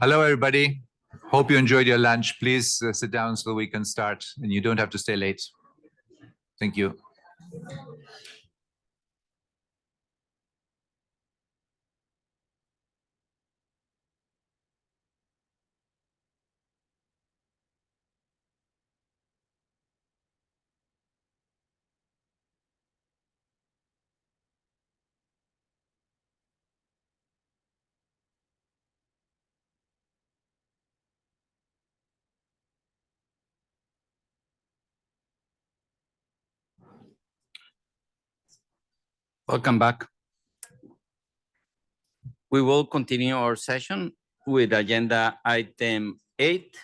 Hello, everybody. Hope you enjoyed your lunch. Please sit down so we can start, and you don't have to stay late. Thank you. Welcome back. We will continue our session with agenda item 8,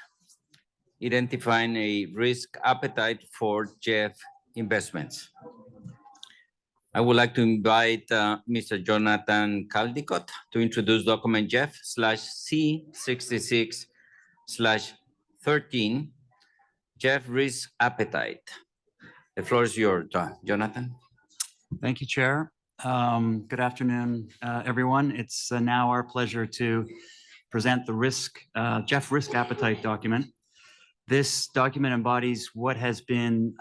identifying a risk appetite for GEF investments. I would like to invite Mr. Jonathan Caldicott to introduce document GEF/C66/13, GEF risk appetite. The floor is yours, Jonathan. Thank you, Chair. Good afternoon, everyone. It's now our pleasure to present the GEF risk appetite document. This document embodies what has been,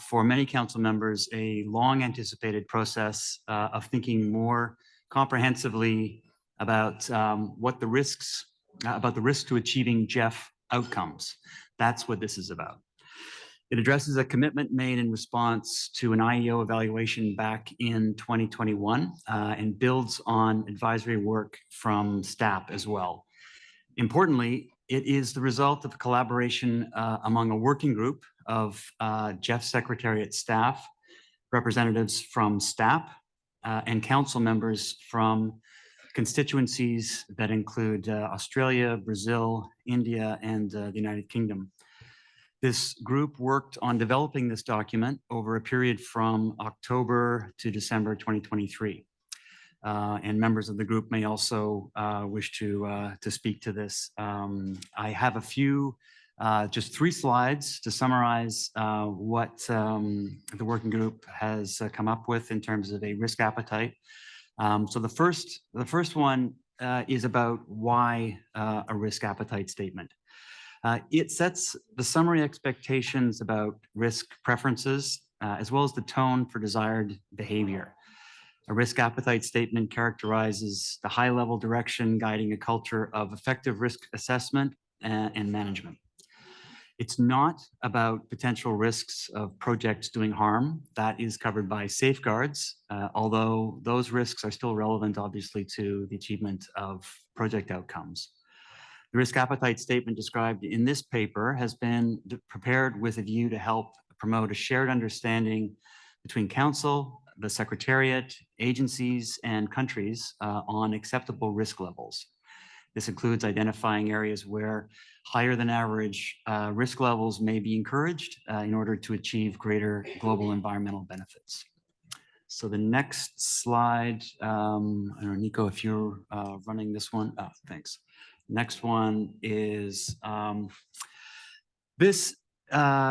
for many council members, a long anticipated process of thinking more comprehensively about about the risks to achieving GEF outcomes. That's what this is about. It addresses a commitment made in response to an IEO evaluation back in 2021 and builds on advisory work from STAP as well. Importantly, it is the result of collaboration among a working group of GEF Secretariat staff, representatives from STAP, and council members from constituencies that include Australia, Brazil, India, and the United Kingdom. This group worked on developing this document over a period from October to December 2023. And members of the group may also wish to speak to this. I have just 3 slides to summarize what the working group has come up with in terms of a risk appetite. So the first one is about why a risk appetite statement. It sets the summary expectations about risk preferences, as well as the tone for desired behavior. A risk appetite statement characterizes the high-level direction guiding a culture of effective risk assessment and management. It's not about potential risks of projects doing harm. That is covered by safeguards, although those risks are still relevant, obviously, to the achievement of project outcomes. The risk appetite statement described in this paper has been prepared with a view to help promote a shared understanding between Council, the Secretariat, agencies, and countries on acceptable risk levels. This includes identifying areas where higher than average risk levels may be encouraged in order to achieve greater global environmental benefits. So the next slide, I don't know, Nico, if you're running this one. Oh, thanks. Next one is so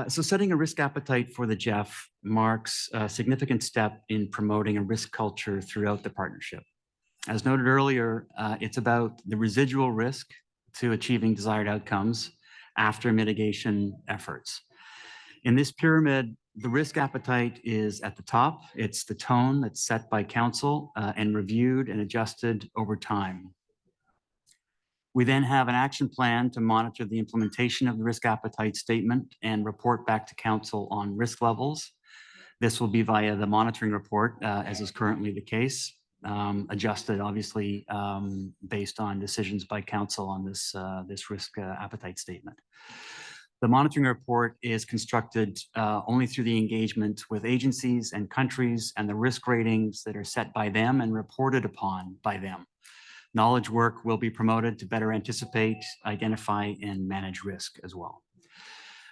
setting a risk appetite for the GEF marks a significant step in promoting a risk culture throughout the partnership. As noted earlier, it's about the residual risk to achieving desired outcomes after mitigation efforts. In this pyramid, the risk appetite is at the top. It's the tone that's set by Council and reviewed and adjusted over time. We then have an action plan to monitor the implementation of the risk appetite statement and report back to Council on risk levels. This will be via the monitoring report, as is currently the case, adjusted obviously based on decisions by Council on this risk appetite statement. The monitoring report is constructed only through the engagement with agencies and countries and the risk ratings that are set by them and reported upon by them. Knowledge work will be promoted to better anticipate, identify, and manage risk as well.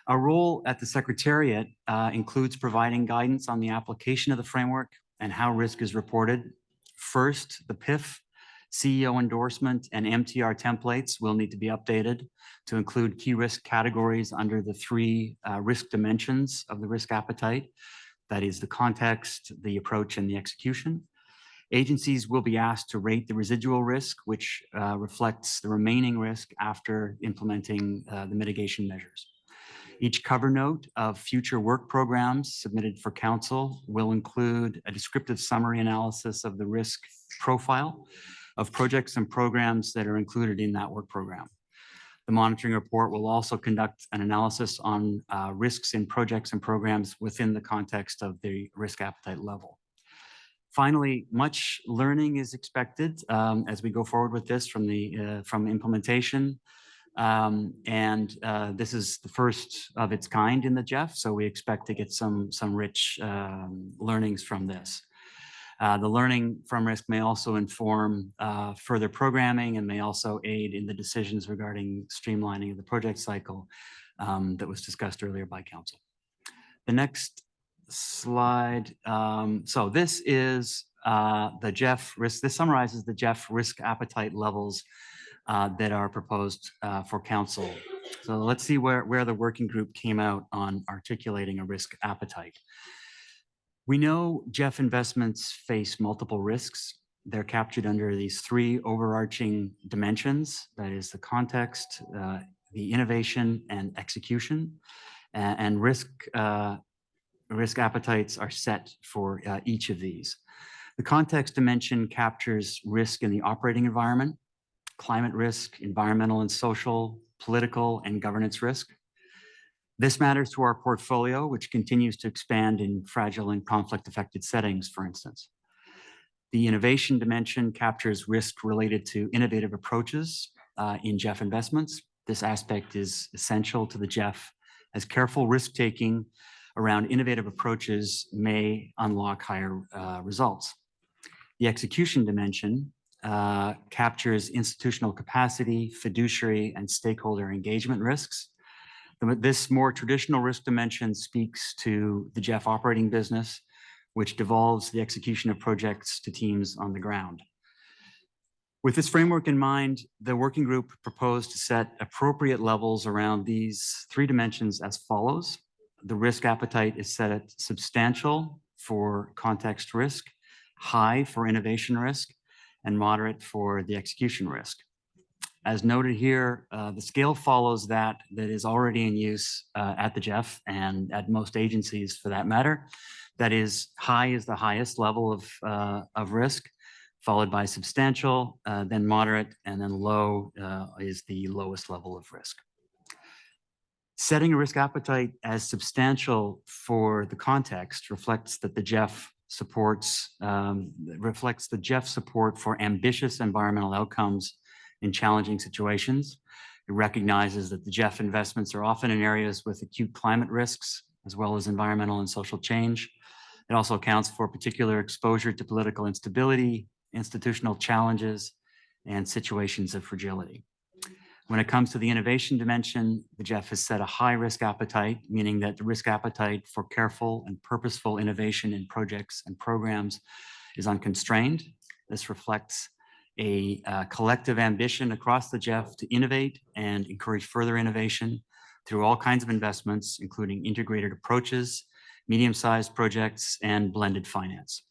Our role at the Secretariat includes providing guidance on the application of the framework and how risk is reported. First, the PIF, CEO endorsement, and MTR templates will need to be updated to include key risk categories under the 3 risk dimensions of the risk appetite. That is the context, the approach, and the execution. Agencies will be asked to rate the residual risk, which reflects the remaining risk after implementing the mitigation measures. Each cover note of future work programs submitted for council will include a descriptive summary analysis of the risk profile of projects and programs that are included in that work program. The monitoring report will also conduct an analysis on risks in projects and programs within the context of the risk appetite level. Finally, much learning is expected as we go forward with this from implementation. This is the first of its kind in the GEF, so we expect to get some rich learnings from this. The learning from risk may also inform further programming and may also aid in the decisions regarding streamlining of the project cycle that was discussed earlier by council. The next slide. So this is the GEF risk. This summarizes the GEF risk appetite levels that are proposed for council. So let's see where the working group came out on articulating a risk appetite. We know GEF investments face multiple risks. They're captured under these three overarching dimensions. That is the context, the innovation and execution, and risk appetites are set for each of these. The context dimension captures risk in the operating environment, climate risk, environmental and social, political, and governance risk. This matters to our portfolio, which continues to expand in fragile and conflict-affected settings, for instance. The innovation dimension captures risk related to innovative approaches in GEF investments. This aspect is essential to the GEF, as careful risk-taking around innovative approaches may unlock higher results. The execution dimension captures institutional capacity, fiduciary, and stakeholder engagement risks. This more traditional risk dimension speaks to the GEF operating business, which devolves the execution of projects to teams on the ground. With this framework in mind, the working group proposed to set appropriate levels around these three dimensions as follows. The risk appetite is set at substantial for context risk, high for innovation risk, and moderate for the execution risk. As noted here, the scale follows that is already in use at the GEF and at most agencies for that matter. That is, high is the highest level of risk, followed by substantial, then moderate, and then low is the lowest level of risk. Setting a risk appetite as substantial for the context reflects that the GEF supports, support for ambitious environmental outcomes in challenging situations. It recognizes that the GEF investments are often in areas with acute climate risks, as well as environmental and social change. It also accounts for particular exposure to political instability, institutional challenges, and situations of fragility. When it comes to the innovation dimension, the GEF has set a high risk appetite, meaning that the risk appetite for careful and purposeful innovation in projects and programs is unconstrained. This reflects a collective ambition across the GEF to innovate and encourage further innovation through all kinds of investments, including integrated approaches, medium-sized projects, and blended finance.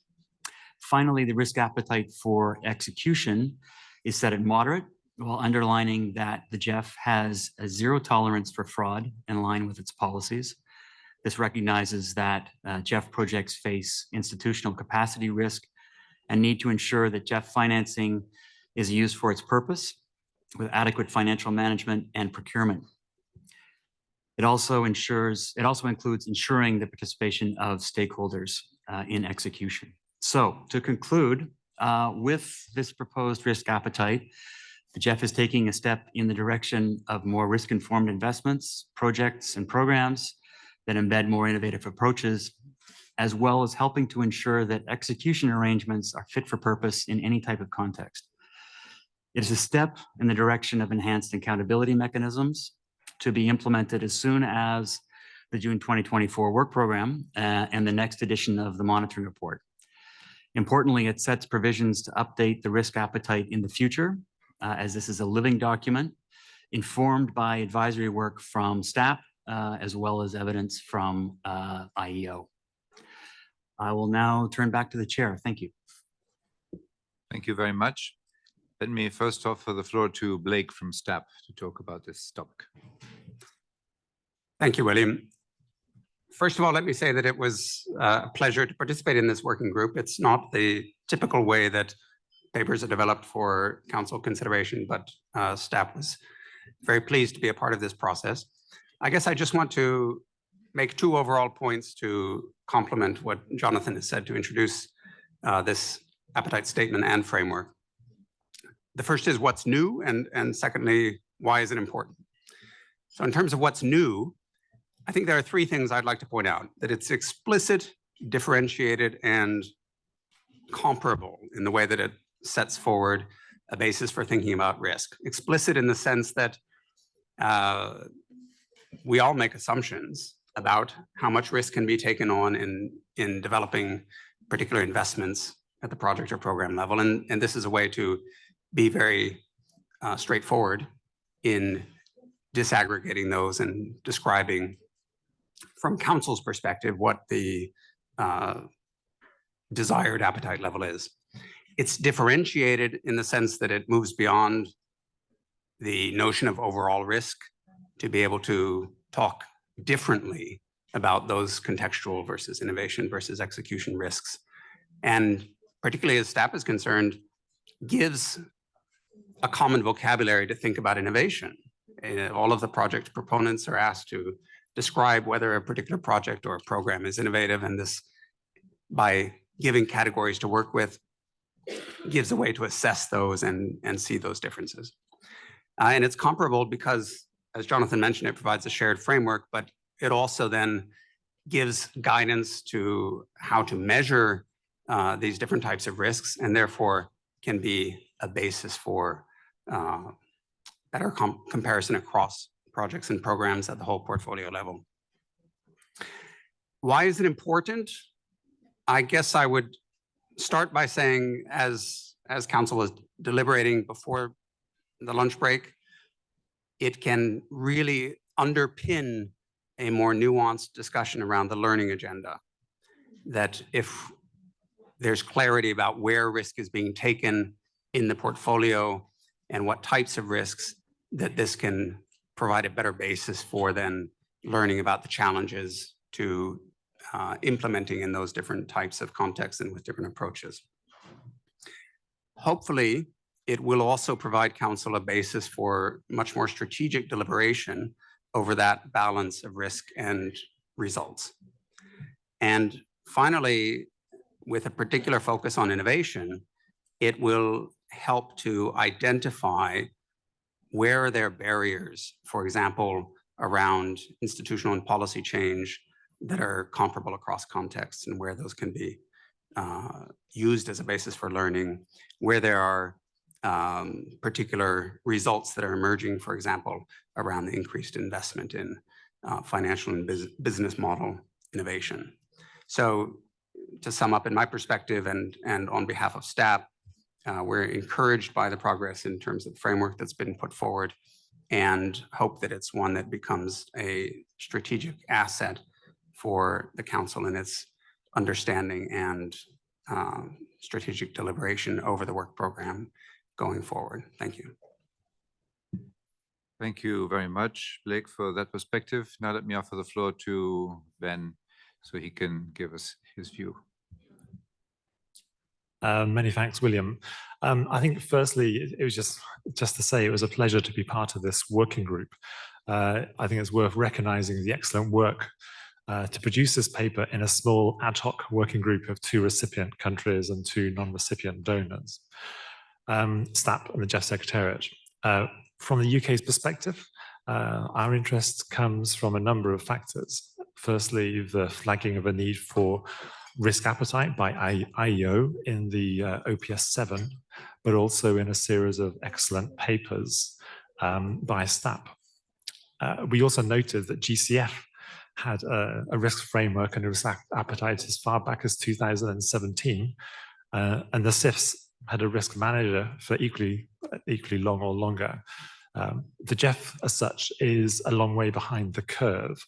Finally, the risk appetite for execution is set at moderate, while underlining that the GEF has a zero tolerance for fraud in line with its policies. This recognizes that GEF projects face institutional capacity risk and need to ensure that GEF financing is used for its purpose with adequate financial management and procurement. It also includes ensuring the participation of stakeholders in execution. So to conclude, with this proposed risk appetite, the GEF is taking a step in the direction of more risk-informed investments, projects, and programs that embed more innovative approaches, as well as helping to ensure that execution arrangements are fit for purpose in any type of context. It is a step in the direction of enhanced accountability mechanisms to be implemented as soon as the June 2024 work program and the next edition of the monitoring report. Importantly, it sets provisions to update the risk appetite in the future, as this is a living document informed by advisory work from staff, as well as evidence from IEO. I will now turn back to the chair. Thank you. Thank you very much. Let me first offer the floor to Blake from STAP to talk about this topic. Thank you, William. First of all, let me say that it was a pleasure to participate in this working group. It's not the typical way that papers are developed for council consideration, but STAP was very pleased to be a part of this process. I guess I just want to make two overall points to complement what Jonathan has said to introduce this appetite statement and framework. The first is what's new, and secondly, why is it important? So in terms of what's new, I think there are three things I'd like to point out: that it's explicit, differentiated, and comparable in the way that it sets forward a basis for thinking about risk. Explicit in the sense that we all make assumptions about how much risk can be taken on in developing particular investments at the project or program level. And this is a way to be very straightforward in disaggregating those and describing from council's perspective what the desired appetite level is. It's differentiated in the sense that it moves beyond the notion of overall risk to be able to talk differently about those contextual versus innovation versus execution risks. And particularly as STAP is concerned, gives a common vocabulary to think about innovation. All of the project proponents are asked to describe whether a particular project or a program is innovative, and this, by giving categories to work with, gives a way to assess those and see those differences. And it's comparable because, as Jonathan mentioned, it provides a shared framework, but it also then gives guidance to how to measure these different types of risks, and therefore can be a basis for better comparison across projects and programs at the whole portfolio level. Why is it important? I guess I would start by saying, as council was deliberating before the lunch break, it can really underpin a more nuanced discussion around the learning agenda. That if there's clarity about where risk is being taken in the portfolio and what types of risks, that this can provide a better basis for then learning about the challenges to implementing in those different types of contexts and with different approaches. Hopefully, it will also provide council a basis for much more strategic deliberation over that balance of risk and results. And finally, with a particular focus on innovation, it will help to identify where there are barriers, for example, around institutional and policy change that are comparable across contexts, and where those can be used as a basis for learning, where there are particular results that are emerging, for example, around the increased investment in financial and business model innovation. So to sum up, in my perspective and on behalf of STAP, we're encouraged by the progress in terms of the framework that's been put forward, and hope that it's one that becomes a strategic asset for the council in its understanding and strategic deliberation over the work program going forward. Thank you. Thank you very much, Blake, for that perspective. Now let me offer the floor to Ben so he can give us his view. Many thanks, William. I think firstly, it was just to say it was a pleasure to be part of this working group. I think it's worth recognizing the excellent work to produce this paper in a small ad hoc working group of 2 recipient countries and 2 non-recipient donors, STAP and the GEF Secretariat. From the UK's perspective, our interest comes from a number of factors. Firstly, the flagging of a need for risk appetite by IEO in the OPS 7, but also in a series of excellent papers by STAP. We also noted that GCF had a risk framework and a risk appetite as far back as 2017, and the CIFs had a risk manager for equally long or longer. The GEF, as such, is a long way behind the curve,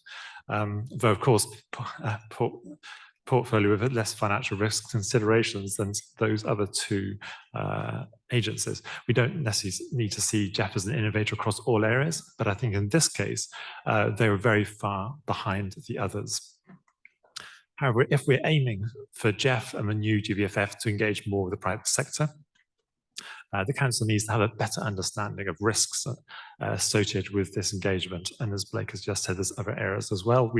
though of course portfolio with less financial risk considerations than those other two agencies. We don't necessarily need to see GEF as an innovator across all areas, but I think in this case, they were very far behind the others. However, if we're aiming for GEF and the new GBFF to engage more with the private sector, the Council needs to have a better understanding of risks associated with this engagement. And as Blake has just said, there's other areas as well.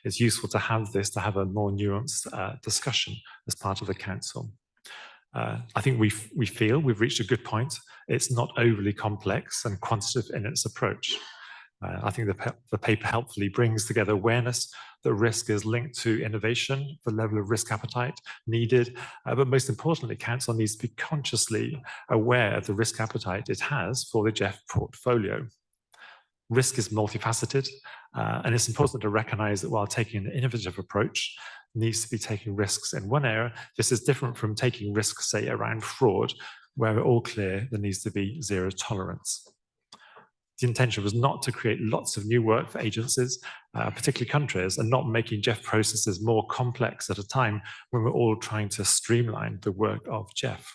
It's useful to have this, to have a more nuanced discussion as part of the Council. I think we feel we've reached a good point. It's not overly complex and quantitative in its approach. I think the paper helpfully brings together awareness that risk is linked to innovation, the level of risk appetite needed, but most importantly, Council needs to be consciously aware of the risk appetite it has for the GEF portfolio. Risk is multifaceted, and it's important to recognize that while taking an innovative approach needs to be taking risks in one area, this is different from taking risks, say, around fraud, where we're all clear there needs to be zero tolerance. The intention was not to create lots of new work for agencies, particularly countries, and not making GEF processes more complex at a time when we're all trying to streamline the work of GEF.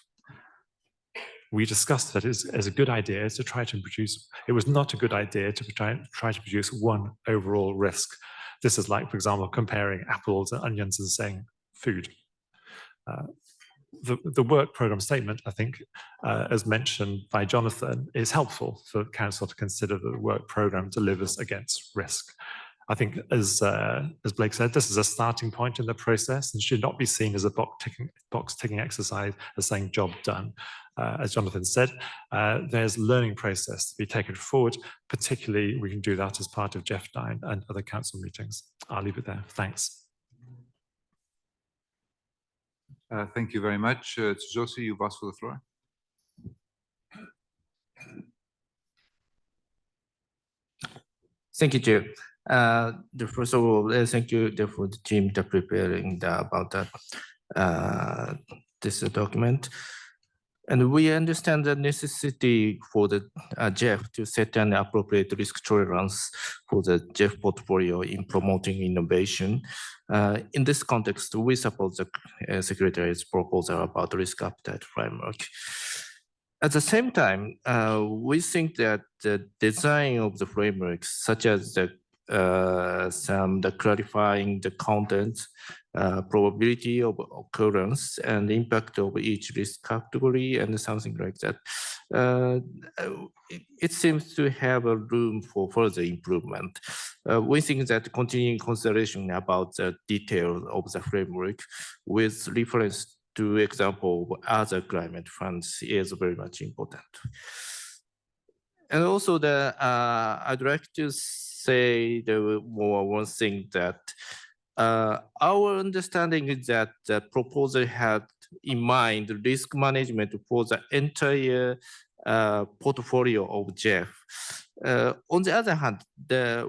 We discussed that as a good idea to try to produce, it was not a good idea to try to produce one overall risk. This is like, for example, comparing apples and onions and saying food. The work program statement, I think, as mentioned by Jonathan, is helpful for Council to consider that the work program delivers against risk. I think, as Blake said, this is a starting point in the process and should not be seen as a box ticking exercise as saying job done. As Jonathan said, there's a learning process to be taken forward. Particularly, we can do that as part of GEF 9 and other Council meetings. I'll leave it there. Thanks. Thank you very much. Josie, you've asked for the floor. Thank you, Chair. First of all, thank you for the team that preparing about that this document. And we understand the necessity for the GEF to set an appropriate risk tolerance for the GEF portfolio in promoting innovation. In this context, we support the Secretary's proposal about the risk appetite framework. At the same time, we think that the design of the framework, such as the clarifying the content, probability of occurrence, and the impact of each risk category, and something like that, it seems to have a room for further improvement. We think that continuing consideration about the details of the framework with reference to example of other climate funds is very much important. And also I'd like to say one thing that our understanding is that the proposal had in mind risk management for the entire portfolio of GEF. On the other hand,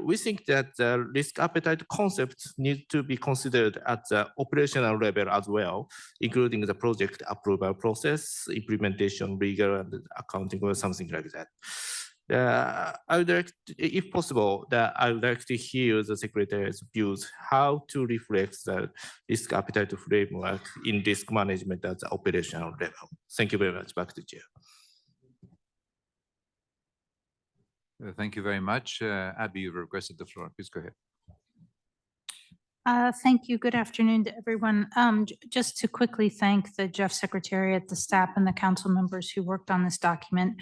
we think that the risk appetite concept needs to be considered at the operational level as well, including the project approval process, implementation, legal, and accounting, or something like that. I would like, if possible, I would like to hear the Secretary's views how to reflect the risk appetite framework in risk management at the operational level. Thank you very much. Back to Chair. Thank you very much. Abby, you've requested the floor. Please go ahead. Thank you. Good afternoon to everyone. Just to quickly thank the GEF Secretariat, the staff, and the Council members who worked on this document.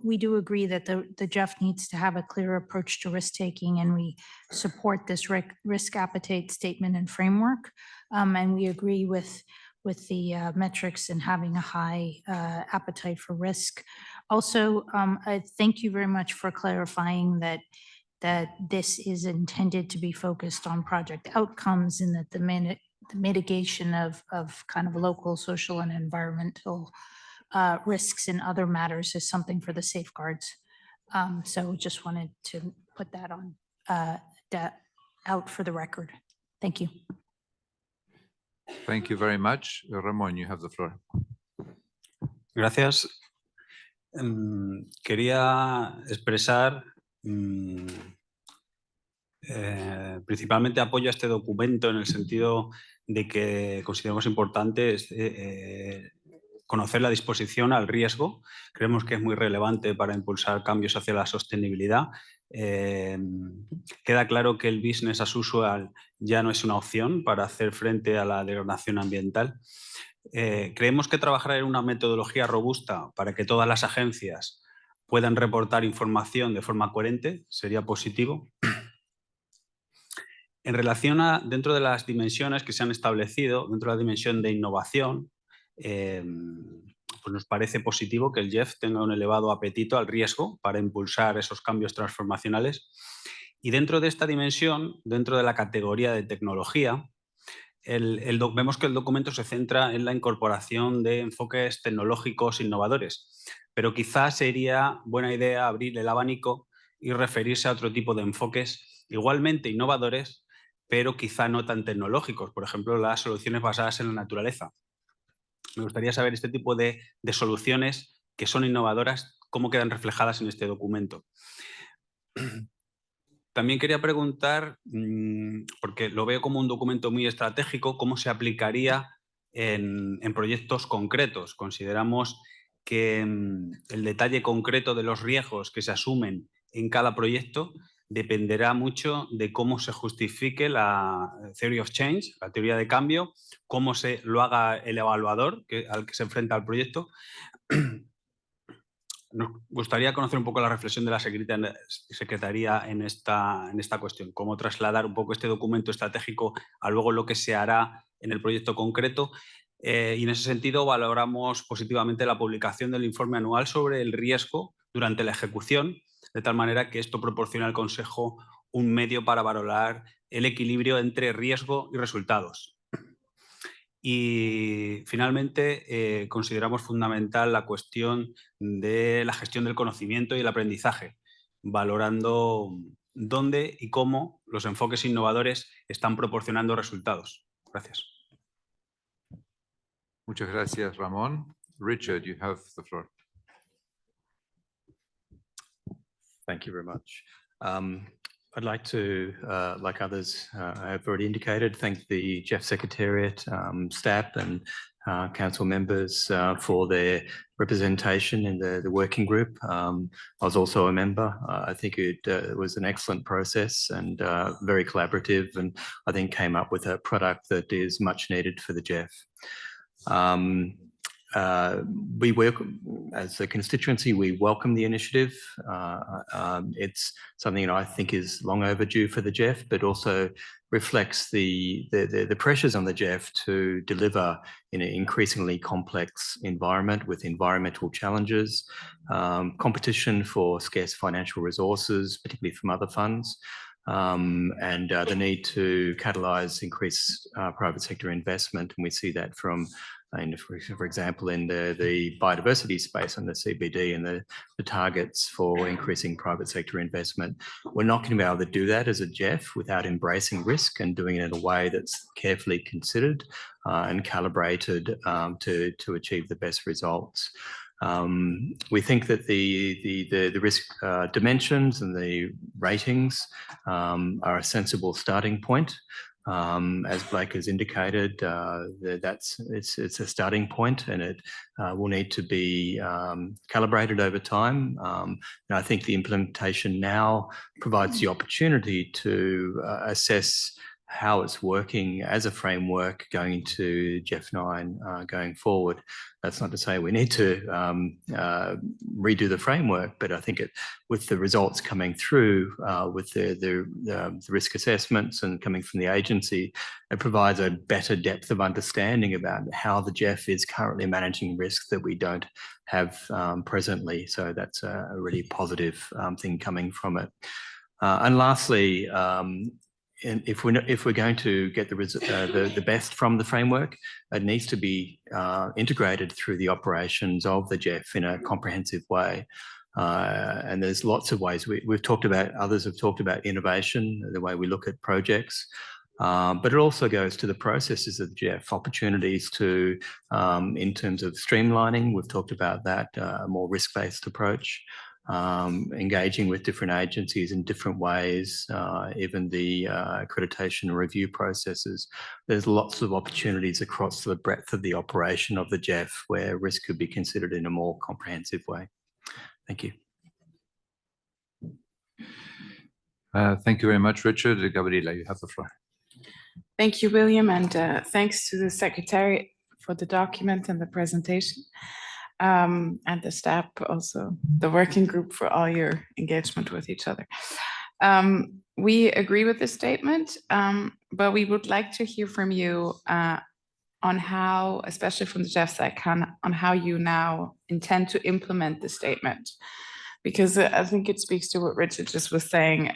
We do agree that the GEF needs to have a clear approach to risk-taking, and we support this risk appetite statement and framework. And we agree with the metrics and having a high appetite for risk. Also, I thank you very much for clarifying that this is intended to be focused on project outcomes and that the mitigation of kind of local, social, and environmental risks and other matters is something for the safeguards. So just wanted to put that on out for the record. Thank you. Thank you very much. Ramón, you have the floor. Gracias. Quería expresar Principalmente apoyo a este documento en el sentido de que consideramos importante conocer la disposición al riesgo. Creemos que es muy relevante para impulsar cambios hacia la sostenibilidad. Queda claro que el business as usual ya no es una opción para hacer frente a la degradación ambiental. Creemos que trabajar en una metodología robusta para que todas las agencias puedan reportar información de forma coherente sería positivo. En relación a, dentro de las dimensiones que se han establecido, dentro de la dimensión de innovación, pues nos parece positivo que el GEF tenga un elevado apetito al riesgo para impulsar esos cambios transformacionales. Y dentro de esta dimensión, dentro de la categoría de tecnología, vemos que el documento se centra en la incorporación de enfoques tecnológicos innovadores, pero quizás sería buena idea abrir el abanico y referirse a otro tipo de enfoques igualmente innovadores, pero quizá no tan tecnológicos, por ejemplo, las soluciones basadas en la naturaleza. Me gustaría saber este tipo de soluciones que son innovadoras, cómo quedan reflejadas en este documento. También quería preguntar, porque lo veo como un documento muy estratégico, cómo se aplicaría en proyectos concretos. Consideramos que el detalle concreto de los riesgos que se asumen en cada proyecto dependerá mucho de cómo se justifique la theory of change, la teoría de cambio, cómo lo haga el evaluador al que se enfrenta al proyecto. Nos gustaría conocer un poco la reflexión de la Secretaría en esta cuestión, cómo trasladar un poco este documento estratégico a luego lo que se hará en el proyecto concreto. Y en ese sentido valoramos positivamente la publicación del informe anual sobre el riesgo durante la ejecución, de tal manera que esto proporciona al Consejo un medio para valorar el equilibrio entre riesgo y resultados. Y finalmente consideramos fundamental la cuestión de la gestión del conocimiento y el aprendizaje, valorando dónde y cómo los enfoques innovadores están proporcionando resultados. Gracias. Muchas gracias, Ramón. Richard, you have the floor. Thank you very much. I'd like to, like others have already indicated, thank the GEF Secretariat, staff and council members for their representation in the working group. I was also a member. I think it was an excellent process and very collaborative, and I think came up with a product that is much needed for the GEF. We work as a constituency, we welcome the initiative. It's something that I think is long overdue for the GEF, but also reflects the pressures on the GEF to deliver in an increasingly complex environment with environmental challenges, competition for scarce financial resources, particularly from other funds, and the need to catalyse increased private sector investment. And we see that from for example, in the biodiversity space and the CBD and the targets for increasing private sector investment. We're not going to be able to do that as a GEF without embracing risk and doing it in a way that's carefully considered and calibrated to achieve the best results. We think that the risk dimensions and the ratings are a sensible starting point. As Blake has indicated, it's a starting point, and it will need to be calibrated over time. And I think the implementation now provides the opportunity to assess how it's working as a framework going into GEF 9 going forward. That's not to say we need to redo the framework, but I think with the results coming through with the risk assessments and coming from the agency, it provides a better depth of understanding about how the GEF is currently managing risk that we don't have presently. So that's a really positive thing coming from it. And lastly, and if we're going to get the best from the framework, it needs to be integrated through the operations of the GEF in a comprehensive way. And there's lots of ways we've talked about. Others have talked about innovation, the way we look at projects. But it also goes to the processes of the GEF, opportunities to, in terms of streamlining, we've talked about that, a more risk-based approach. engaging with different agencies in different ways, even the accreditation and review processes. There's lots of opportunities across the breadth of the operation of the GEF where risk could be considered in a more comprehensive way. Thank you. Thank you very much, Richard. Gabriela, you have the floor. Thank you, William, and thanks to the Secretariat for the document and the presentation, and the staff, also the working group, for all your engagement with each other. We agree with this statement, but we would like to hear from you on how, especially from the GEF side, on how you now intend to implement the statement. Because I think it speaks to what Richard just was saying.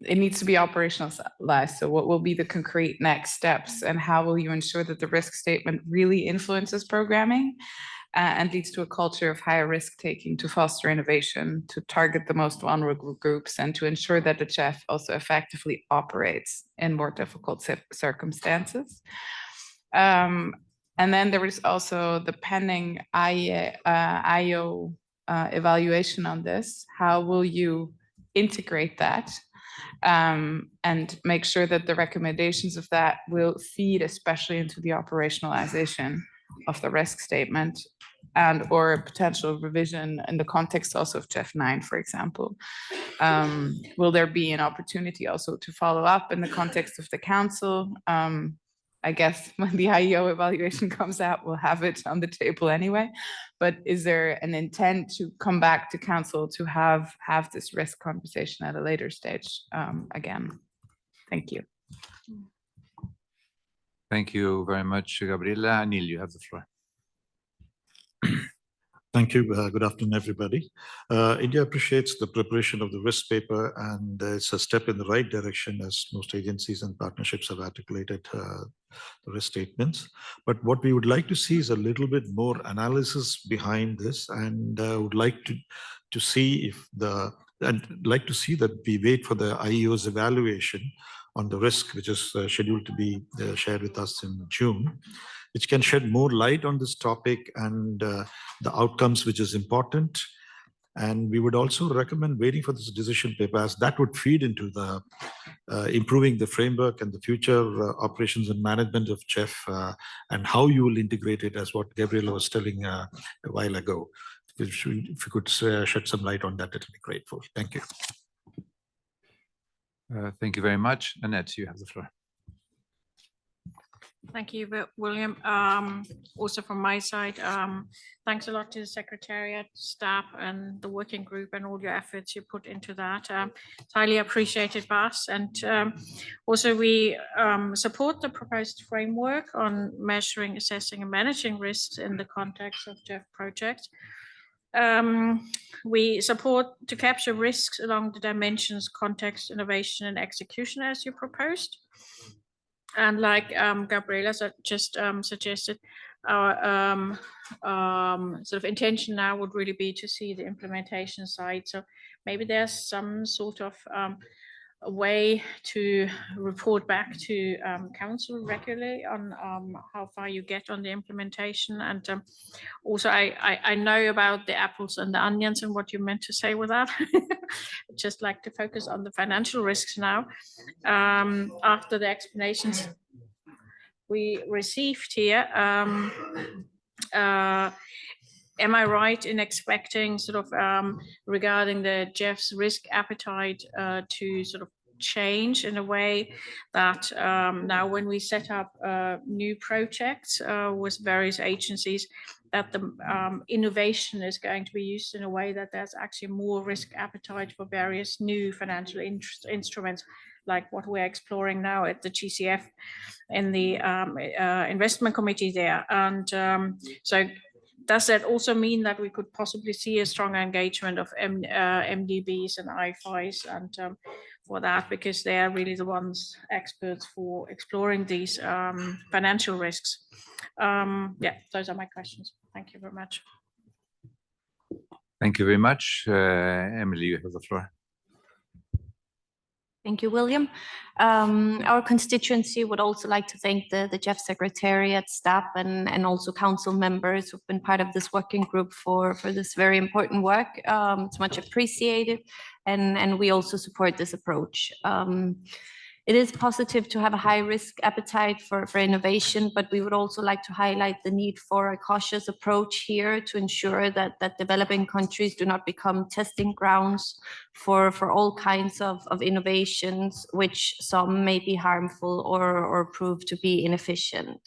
It needs to be operationalized. So what will be the concrete next steps, and how will you ensure that the risk statement really influences programming and leads to a culture of higher risk taking to foster innovation, to target the most vulnerable groups, and to ensure that the GEF also effectively operates in more difficult circumstances? And then there is also the pending IO evaluation on this. How will you integrate that and make sure that the recommendations of that will feed especially into the operationalization of the risk statement, and or a potential revision in the context also of GEF 9, for example? Will there be an opportunity also to follow up in the context of the council? I guess when the IEO evaluation comes out, we'll have it on the table anyway. But is there an intent to come back to council to have this risk conversation at a later stage again? Thank you. Thank you very much, Gabriela. Anil, you have the floor. Thank you. Good afternoon, everybody. India appreciates the preparation of the risk paper, and it's a step in the right direction as most agencies and partnerships have articulated the risk statements. But what we would like to see is a little bit more analysis behind this, and would like to see that we wait for the IEO's evaluation on the risk, which is scheduled to be shared with us in June, which can shed more light on this topic and the outcomes, which is important. And we would also recommend waiting for this decision paper, as that would feed into the improving the framework and the future operations and management of GEF, and how you will integrate it, as what Gabriela was telling a while ago. If you could shed some light on that, it'll be grateful. Thank you. Thank you very much. Annette, you have the floor. Thank you, William. Also from my side, thanks a lot to the Secretariat, staff, and the working group, and all your efforts you put into that. It's highly appreciated by us. And also we support the proposed framework on measuring, assessing, and managing risks in the context of GEF projects. We support to capture risks along the dimensions, context, innovation, and execution as you proposed. And like Gabriela just suggested, our sort of intention now would really be to see the implementation side. So maybe there's some sort of a way to report back to council regularly on how far you get on the implementation. And also I know about the apples and the onions and what you meant to say with that. Just like to focus on the financial risks now. After the explanations we received here, am I right in expecting sort of regarding the GEF's risk appetite to sort of change in a way that now when we set up new projects with various agencies, that the innovation is going to be used in a way that there's actually more risk appetite for various new financial instruments, like what we're exploring now at the GCF in the investment committee there. And so does that also mean that we could possibly see a strong engagement of MDBs and IFIs and for that, because they are really the ones experts for exploring these financial risks? Yeah, those are my questions. Thank you very much. Thank you very much. Emily, you have the floor. Thank you, William. Our constituency would also like to thank the GEF Secretariat, staff, and also council members who've been part of this working group for this very important work. It's much appreciated, and we also support this approach. It is positive to have a high risk appetite for innovation, but we would also like to highlight the need for a cautious approach here to ensure that developing countries do not become testing grounds for all kinds of innovations, which some may be harmful or prove to be inefficient.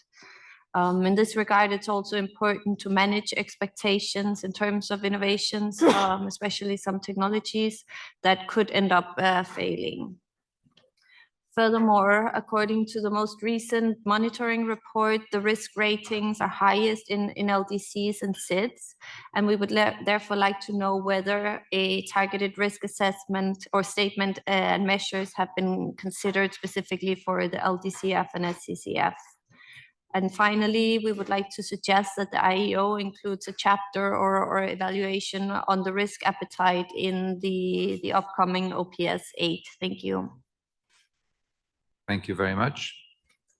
In this regard, it's also important to manage expectations in terms of innovations, especially some technologies that could end up failing. Furthermore, according to the most recent monitoring report, the risk ratings are highest in LDCs and SIDS, and we would therefore like to know whether a targeted risk assessment or statement and measures have been considered specifically for the LDCF and SCCF. And finally, we would like to suggest that the IEO includes a chapter or evaluation on the risk appetite in the upcoming OPS 8. Thank you. Thank you very much.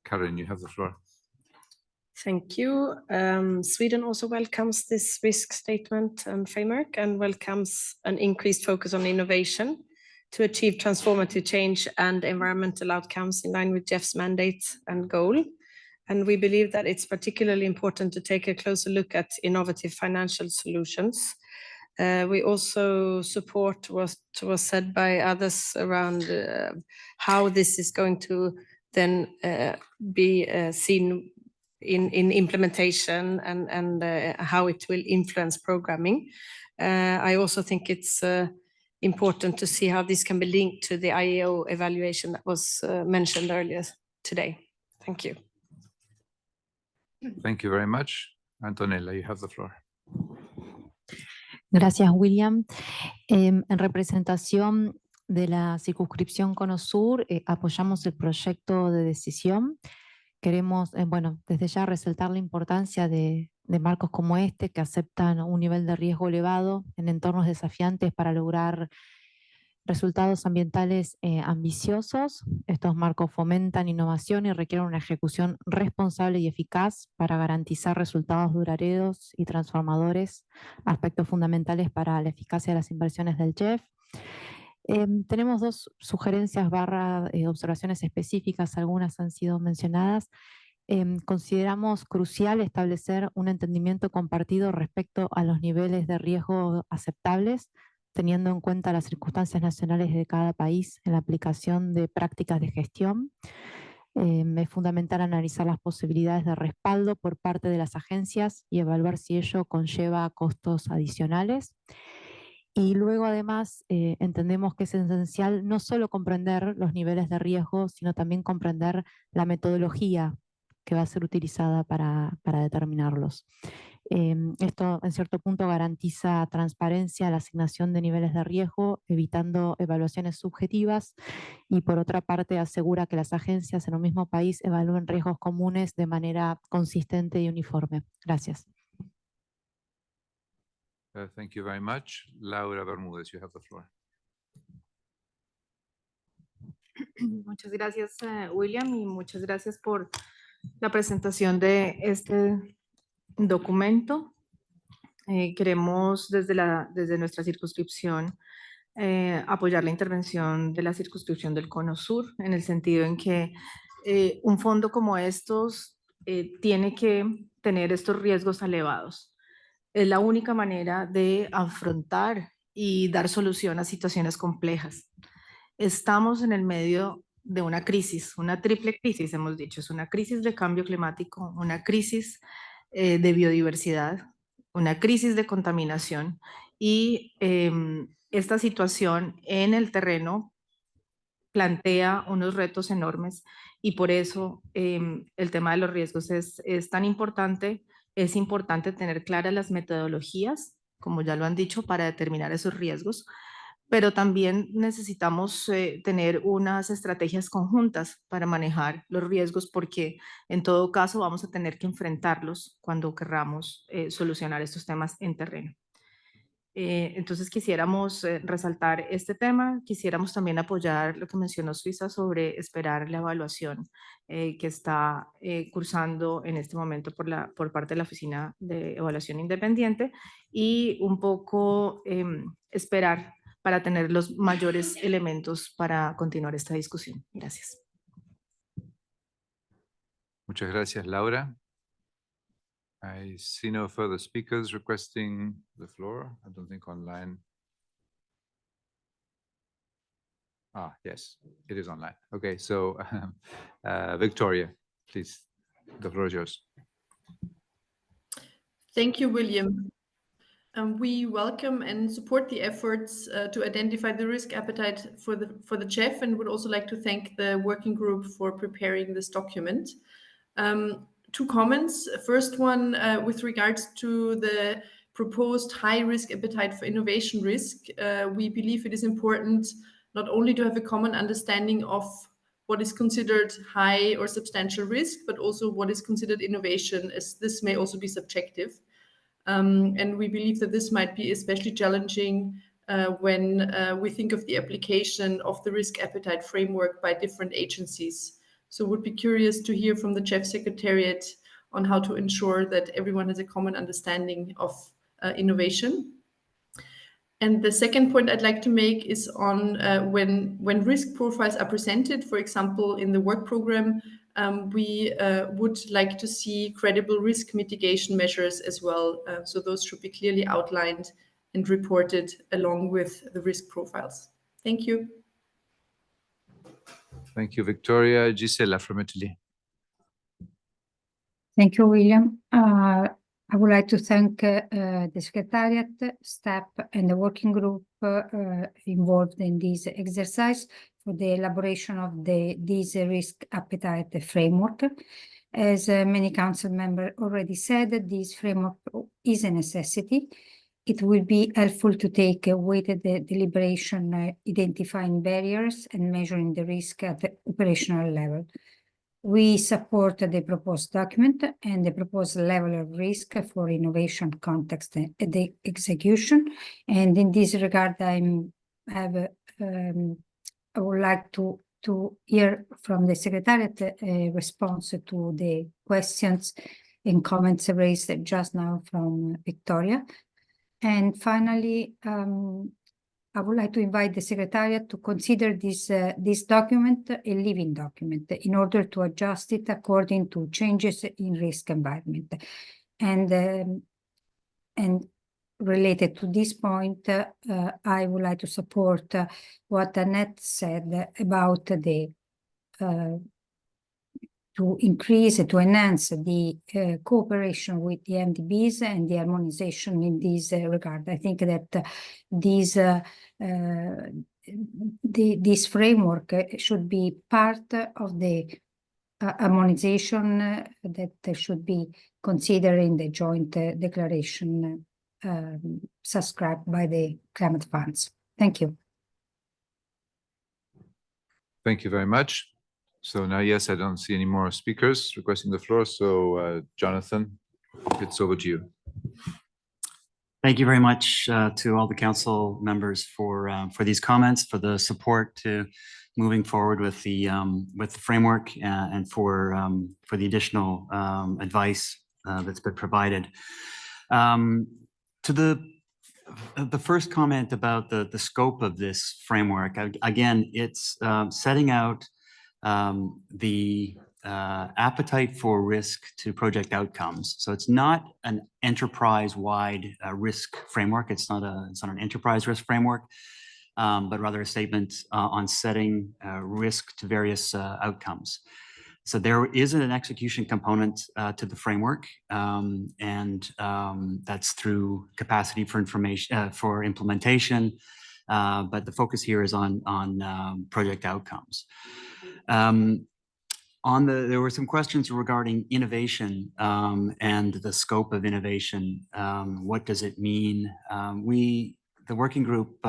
Karin, you have the floor. Thank you. Sweden also welcomes this risk statement and framework and welcomes an increased focus on innovation to achieve transformative change and environmental outcomes in line with GEF's mandate and goal. And we believe that it's particularly important to take a closer look at innovative financial solutions. We also support what was said by others around how this is going to then be seen in implementation and how it will influence programming. I also think it's important to see how this can be linked to the IEO evaluation that was mentioned earlier today. Thank you. Thank you very much. Antonella, you have the floor. Gracias, William. En representación de la circunscripción Cono Sur, apoyamos el proyecto de decisión. Queremos, bueno, desde ya resaltar la importancia de marcos como este que aceptan un nivel de riesgo elevado en entornos desafiantes para lograr resultados ambientales ambiciosos. Estos marcos fomentan innovación y requieren una ejecución responsable y eficaz para garantizar resultados duraderos y transformadores, aspectos fundamentales para la eficacia de las inversiones del GEF. Tenemos dos sugerencias / observaciones específicas, algunas han sido mencionadas. Consideramos crucial establecer un entendimiento compartido respecto a los niveles de riesgo aceptables, teniendo en cuenta las circunstancias nacionales de cada país en la aplicación de prácticas de gestión. Es fundamental analizar las posibilidades de respaldo por parte de las agencias y evaluar si ello conlleva costos adicionales. Y luego, además, entendemos que es esencial no solo comprender los niveles de riesgo, sino también comprender la metodología que va a ser utilizada para determinarlos. Esto, en cierto punto, garantiza transparencia a la asignación de niveles de riesgo, evitando evaluaciones subjetivas, y por otra parte asegura que las agencias en un mismo país evalúen riesgos comunes de manera consistente y uniforme. Gracias. Thank you very much. Laura Bermúdez, you have the floor. Muchas gracias, William, y muchas gracias por la presentación de este documento. Queremos desde nuestra circunscripción apoyar la intervención de la circunscripción del Cono Sur, en el sentido en que un fondo como estos tiene que tener estos riesgos elevados. Es la única manera de afrontar y dar solución a situaciones complejas. Estamos en el medio de una crisis, una triple crisis, hemos dicho. Es una crisis de cambio climático, una crisis de biodiversidad, una crisis de contaminación, y esta situación en el terreno plantea unos retos enormes, y por eso el tema de los riesgos es tan importante. Es importante tener claras las metodologías, como ya lo han dicho, para determinar esos riesgos, pero también necesitamos tener unas estrategias conjuntas para manejar los riesgos, porque en todo caso vamos a tener que enfrentarlos cuando querramos solucionar estos temas en terreno. Entonces quisiéramos resaltar este tema, quisiéramos también apoyar lo que mencionó Suiza sobre esperar la evaluación que está cursando en este momento por parte de la Oficina de Evaluación Independiente y un poco esperar para tener los mayores elementos para continuar esta discusión. Gracias. Muchas gracias, Laura. I see no further speakers requesting the floor. I don't think online. Ah, yes, it is online. Okay, so Victoria, please, the floor is yours. Thank you, William. We welcome and support the efforts to identify the risk appetite for the GEF and would also like to thank the working group for preparing this document. Two comments. First one, with regards to the proposed high risk appetite for innovation risk, we believe it is important not only to have a common understanding of what is considered high or substantial risk, but also what is considered innovation, as this may also be subjective. And we believe that this might be especially challenging when we think of the application of the risk appetite framework by different agencies. So would be curious to hear from the GEF Secretariat on how to ensure that everyone has a common understanding of innovation. And the second point I'd like to make is on when risk profiles are presented, for example, in the work program, we would like to see credible risk mitigation measures as well. So those should be clearly outlined and reported along with the risk profiles. Thank you. Thank you, Victoria. Gisela from Italy. Thank you, William. I would like to thank the Secretariat, staff, and the working group involved in this exercise for the elaboration of this risk appetite framework. As many council members already said, this framework is a necessity. It will be helpful to take a weighted deliberation, identifying barriers and measuring the risk at the operational level. We support the proposed document and the proposed level of risk for innovation context and the execution. And in this regard, I would like to hear from the Secretariat a response to the questions and comments raised just now from Victoria. And finally, I would like to invite the Secretariat to consider this document a living document in order to adjust it according to changes in risk environment. And related to this point, I would like to support what Annette said about the to enhance the cooperation with the MDBs and the harmonization in this regard. I think that this framework should be part of the harmonization that should be considered in the joint declaration subscribed by the climate funds. Thank you. Thank you very much. So now, yes, I don't see any more speakers requesting the floor. So Jonathan, it's over to you. Thank you very much to all the council members for these comments, for the support to moving forward with the framework and for the additional advice that's been provided. To the first comment about the scope of this framework, again, it's setting out the appetite for risk to project outcomes. So it's not an enterprise-wide risk framework. It's not an enterprise risk framework, but rather a statement on setting risk to various outcomes. So there is an execution component to the framework, and that's through capacity for information for implementation. But the focus here is on project outcomes. There were some questions regarding innovation and the scope of innovation. What does it mean? The working group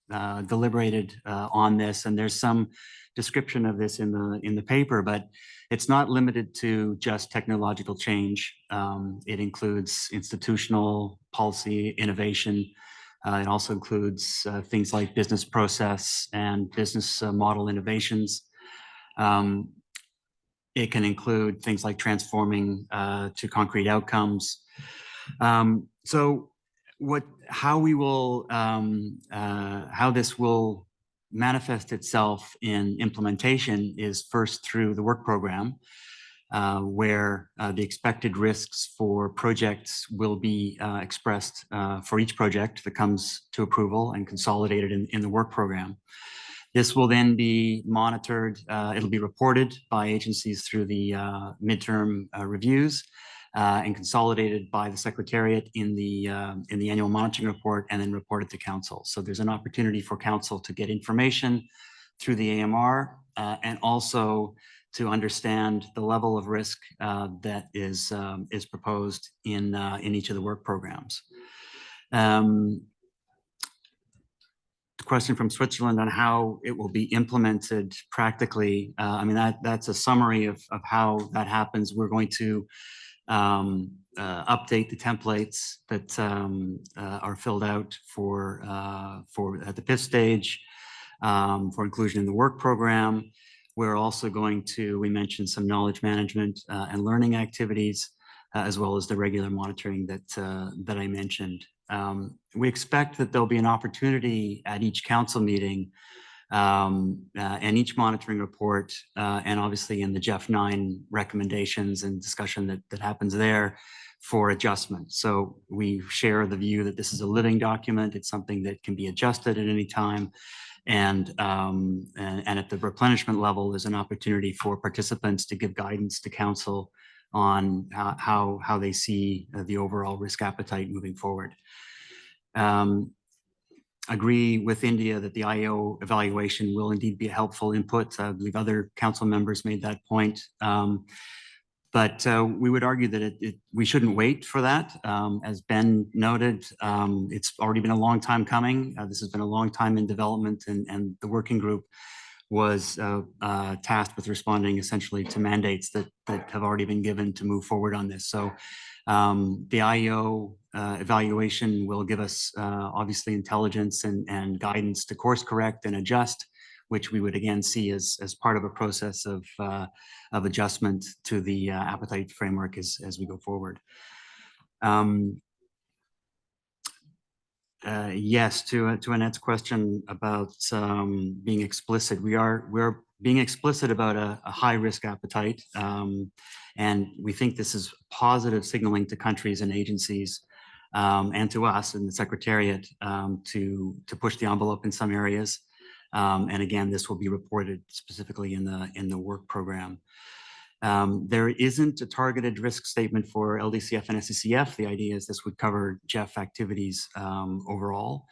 deliberated on this, and there's some description of this in the paper, but it's not limited to just technological change. It includes institutional policy innovation, It also includes things like business process and business model innovations. It can include things like transforming to concrete outcomes. So how this will manifest itself in implementation is first through the work program, where the expected risks for projects will be expressed for each project that comes to approval and consolidated in the work program. This will then be monitored. It'll be reported by agencies through the midterm reviews and consolidated by the Secretariat in the annual monitoring report and then reported to Council. So there's an opportunity for Council to get information through the AMR and also to understand the level of risk that is proposed in each of the work programs. The question from Switzerland on how it will be implemented practically. I mean, that's a summary of how that happens. We're going to update the templates that are filled out for at the PIF stage for inclusion in the work program. We're also going to, we mentioned some knowledge management and learning activities, as well as the regular monitoring that I mentioned. We expect that there'll be an opportunity at each council meeting and each monitoring report, and obviously in the GEF 9 recommendations and discussion that happens there for adjustment. So we share the view that this is a living document. It's something that can be adjusted at any time. And at the replenishment level, there's an opportunity for participants to give guidance to council on how they see the overall risk appetite moving forward. Agree with India that the IO evaluation will indeed be a helpful input. I believe other council members made that point. But we would argue that we shouldn't wait for that. As Ben noted, it's already been a long time coming. This has been a long time in development, and the working group was tasked with responding essentially to mandates that have already been given to move forward on this. So the IO evaluation will give us obviously intelligence and guidance to course correct and adjust, which we would again see as part of a process of adjustment to the appetite framework as we go forward. Yes, to Annette's question about being explicit, we're being explicit about a high risk appetite, and we think this is positive signaling to countries and agencies and to us in the Secretariat to push the envelope in some areas. And again, this will be reported specifically in the work program. There isn't a targeted risk statement for LDCF and SCCF. The idea is this would cover GEF activities overall,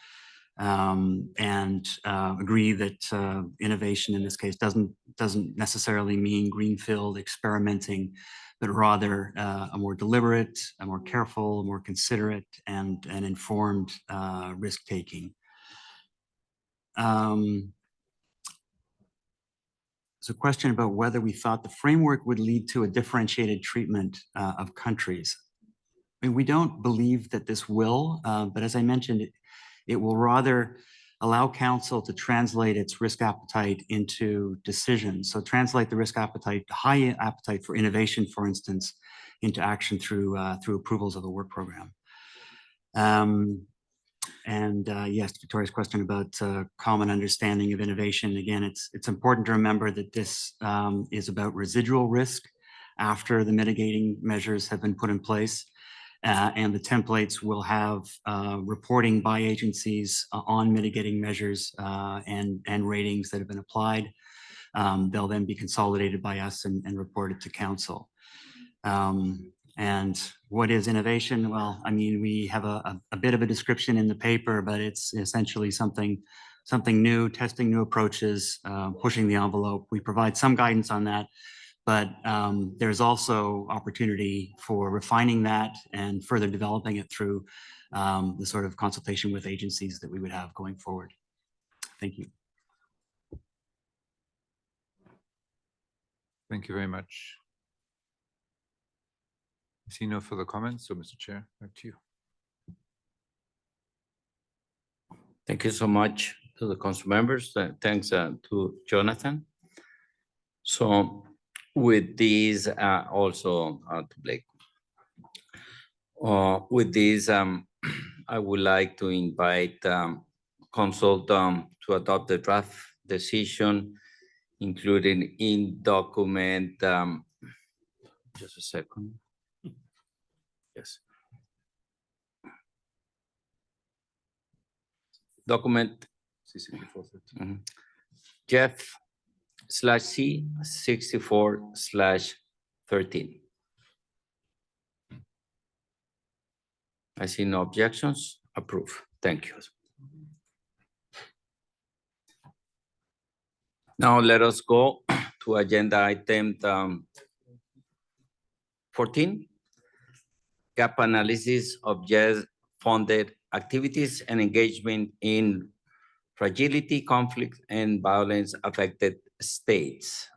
and agree that innovation in this case doesn't necessarily mean greenfield experimenting, but rather a more deliberate, a more careful, a more considerate, and an informed risk taking. There's a question about whether we thought the framework would lead to a differentiated treatment of countries. I mean, we don't believe that this will, but as I mentioned, it will rather allow council to translate its risk appetite into decisions. So translate the risk appetite, high appetite for innovation, for instance, into action through approvals of the work program. Yes, Victoria's question about common understanding of innovation. Again, it's important to remember that this is about residual risk after the mitigating measures have been put in place. And the templates will have reporting by agencies on mitigating measures and ratings that have been applied. They'll then be consolidated by us and reported to council. And what is innovation? Well, I mean, we have a bit of a description in the paper, but it's essentially something new, testing new approaches, pushing the envelope. We provide some guidance on that, but there's also opportunity for refining that and further developing it through the sort of consultation with agencies that we would have going forward. Thank you. Thank you very much. I see no further comments, so Mr. Chair, back to you. Thank you so much to the council members. Thanks to Jonathan. So with these, also to Blake. With this, I would like to invite council to adopt the draft decision, including in document. Just a second. Yes. Document GEF/C 64/13. I see no objections. Approve. Thank you. Now let us go to agenda item 14. Gap analysis of GEF funded activities and engagement in fragility, conflict, and violence affected states.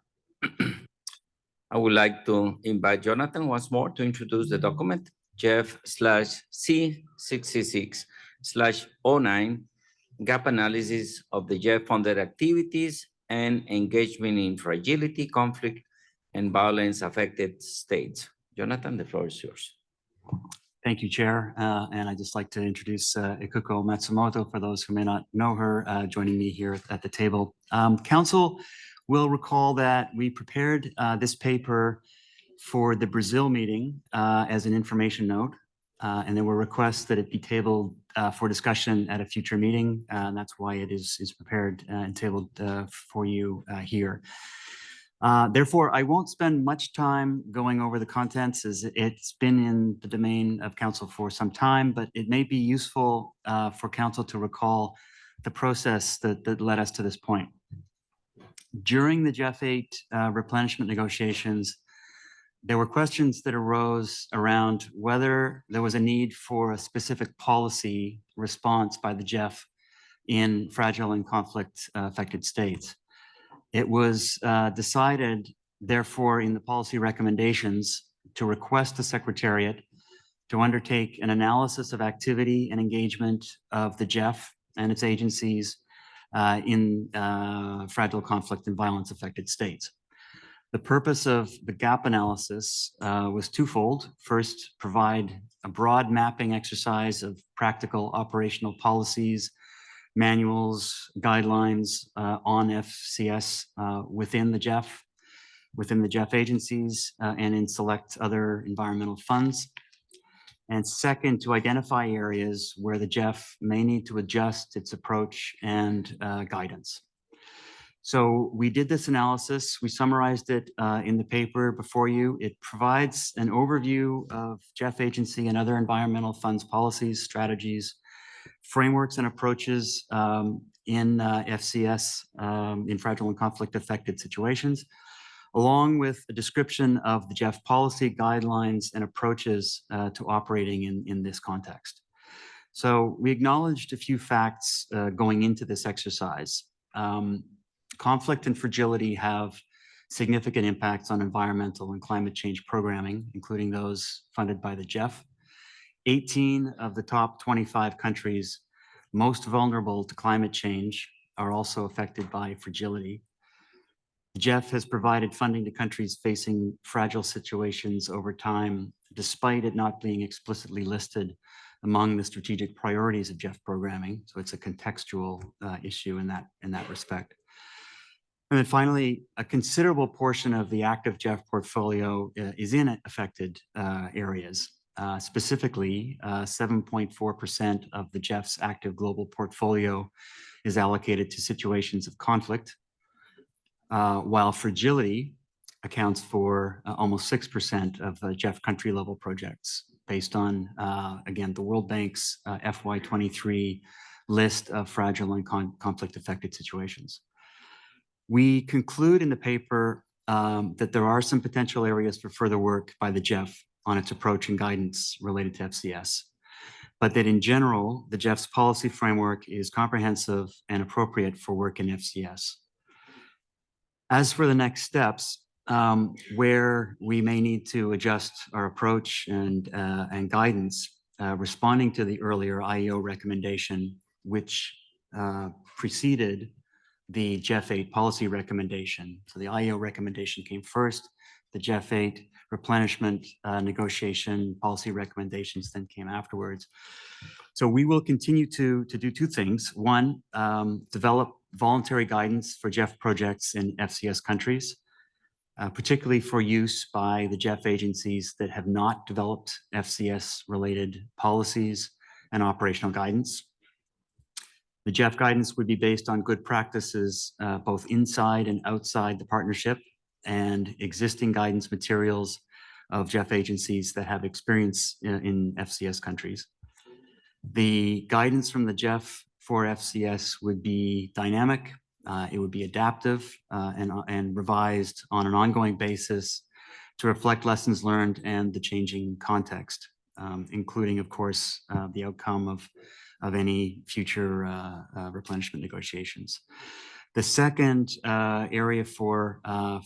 I would like to invite Jonathan once more to introduce the document, GEF/C 66/09, gap analysis of the GEF funded activities and engagement in fragility, conflict, and violence affected states. Jonathan, the floor is yours. Thank you, Chair. And I'd just like to introduce Ikuko Matsumoto for those who may not know her, joining me here at the table. Council will recall that we prepared this paper for the Brazil meeting as an information note, and there were requests that it be tabled for discussion at a future meeting, and that's why it is prepared and tabled for you here. Therefore, I won't spend much time going over the contents, as it's been in the domain of council for some time, but it may be useful for council to recall the process that led us to this point. During the GEF 8 replenishment negotiations, there were questions that arose around whether there was a need for a specific policy response by the GEF in fragile and conflict affected states. It was decided, therefore, in the policy recommendations to request the Secretariat to undertake an analysis of activity and engagement of the GEF and its agencies in fragile conflict and violence affected states. The purpose of the gap analysis was twofold. First, provide a broad mapping exercise of practical operational policies, manuals, guidelines on FCS within the GEF agencies and in select other environmental funds. And second, to identify areas where the GEF may need to adjust its approach and guidance. So we did this analysis. We summarized it in the paper before you. It provides an overview of GEF agency and other environmental funds policies, strategies, frameworks and approaches in FCS in fragile and conflict affected situations, along with a description of the GEF policy guidelines and approaches to operating in this context. So we acknowledged a few facts going into this exercise. Conflict and fragility have significant impacts on environmental and climate change programming, including those funded by the GEF. 18 of the top 25 countries most vulnerable to climate change are also affected by fragility. The GEF has provided funding to countries facing fragile situations over time, despite it not being explicitly listed among the strategic priorities of GEF programming. So it's a contextual issue in that respect. And then finally, a considerable portion of the active GEF portfolio is in affected areas. Specifically, 7.4% of the GEF's active global portfolio is allocated to situations of conflict, while fragility accounts for almost 6% of the GEF country level projects, based on, again, the World Bank's FY23 list of fragile and conflict affected situations. We conclude in the paper that there are some potential areas for further work by the GEF on its approach and guidance related to FCS, but that in general, the GEF's policy framework is comprehensive and appropriate for work in FCS. As for the next steps, where we may need to adjust our approach and guidance, responding to the earlier IEO recommendation, which preceded the GEF 8 policy recommendation. So the IEO recommendation came first, the GEF 8 replenishment negotiation policy recommendations then came afterwards. So we will continue to do two things. One, develop voluntary guidance for GEF projects in FCS countries, particularly for use by the GEF agencies that have not developed FCS-related policies and operational guidance. The GEF guidance would be based on good practices both inside and outside the partnership and existing guidance materials of GEF agencies that have experience in FCS countries. The guidance from the GEF for FCS would be dynamic, it would be adaptive and revised on an ongoing basis to reflect lessons learned and the changing context, including, of course, the outcome of any future replenishment negotiations. The second area for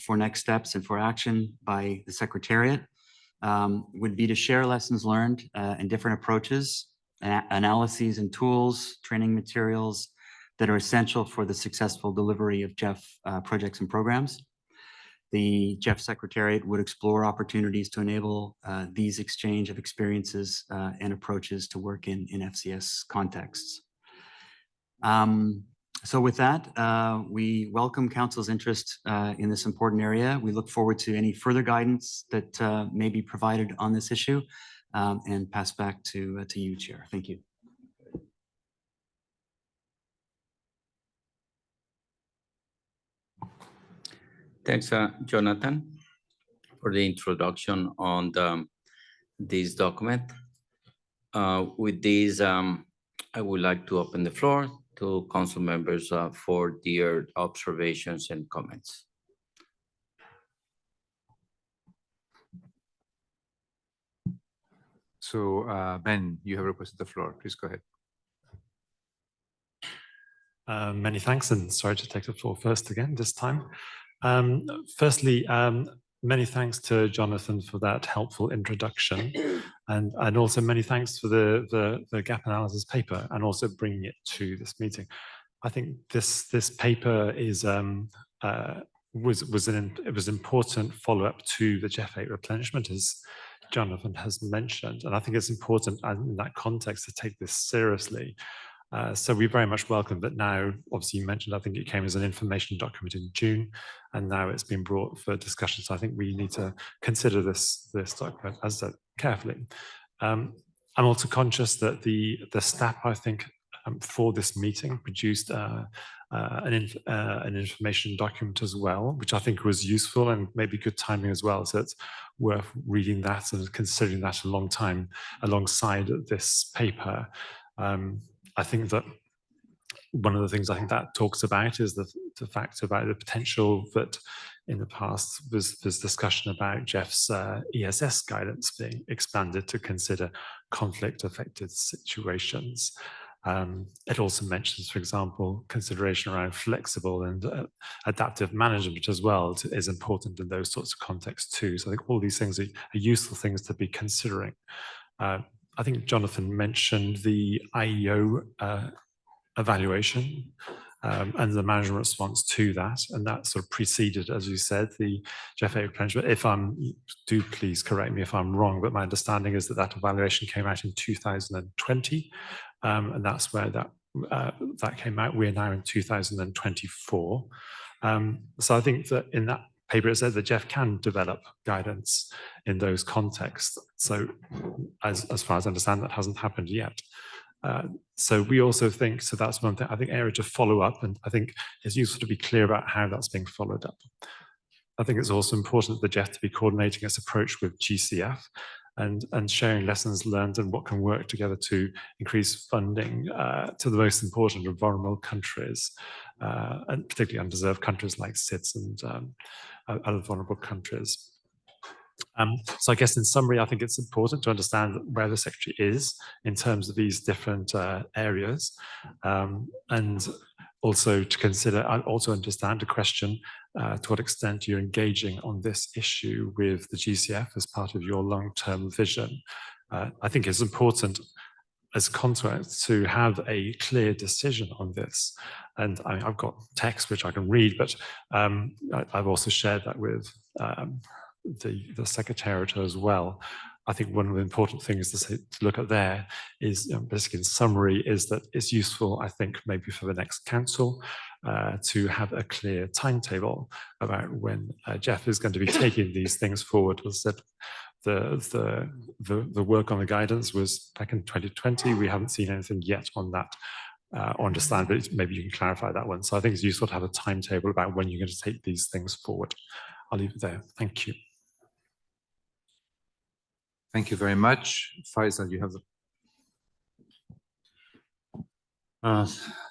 next steps and for action by the Secretariat would be to share lessons learned and different approaches, analyses and tools, training materials that are essential for the successful delivery of GEF projects and programs. The GEF Secretariat would explore opportunities to enable these exchange of experiences and approaches to work in FCS contexts. So with that, we welcome Council's interest in this important area. We look forward to any further guidance that may be provided on this issue and pass back to you, Chair. Thank you. Thanks, Jonathan, for the introduction on this document. With this, I would like to open the floor to council members for their observations and comments. So Ben, you have requested the floor. Please go ahead. Many thanks, and sorry to take the floor first again this time. Firstly, many thanks to Jonathan for that helpful introduction, and also many thanks for the gap analysis paper and also bringing it to this meeting. I think this paper is was important follow-up to the GEF 8 replenishment, as Jonathan has mentioned, and I think it's important in that context to take this seriously. So we very much welcome that now. Obviously, you mentioned, I think it came as an information document in June, and now it's been brought for discussion. So I think we need to consider this document as that carefully. I'm also conscious that the staff, I think, for this meeting produced an information document as well, which I think was useful and maybe good timing as well. So it's worth reading that and considering that a long time alongside this paper. I think that one of the things I think that talks about is the fact about the potential that in the past was discussion about GEF's ESS guidance being expanded to consider conflict-affected situations. It also mentions, for example, consideration around flexible and adaptive management as well is important in those sorts of contexts too. So I think all these things are useful things to be considering. I think Jonathan mentioned the IEO evaluation and the management response to that, and that sort of preceded, as you said, the GEF 8 replenishment. Do please correct me if I'm wrong, but my understanding is that evaluation came out in 2020, and that's where that came out. We're now in 2024. So I think that in that paper it said that GEF can develop guidance in those contexts. So as far as I understand, that hasn't happened yet. So we also think, so that's one thing, I think, area to follow up, and I think it's useful to be clear about how that's being followed up. I think it's also important for the GEF to be coordinating its approach with GCF and sharing lessons learned and what can work together to increase funding to the most important of vulnerable countries, and particularly underserved countries like SIDS and other vulnerable countries. So I guess in summary, I think it's important to understand where the Secretary is in terms of these different areas, and also to consider and also understand the question to what extent you're engaging on this issue with the GCF as part of your long-term vision. I think it's important as consequence to have a clear decision on this. And I've got text which I can read, but I've also shared that with the Secretariat as well. I think one of the important things to look at there is, basically in summary, is that it's useful, I think, maybe for the next council to have a clear timetable about when GEF is going to be taking these things forward. As I said, the work on the guidance was back in 2020. We haven't seen anything yet on that. Or understand, but maybe you can clarify that one. So I think it's useful to have a timetable about when you're going to take these things forward. I'll leave it there. Thank you. Thank you very much. Faisal, you have the...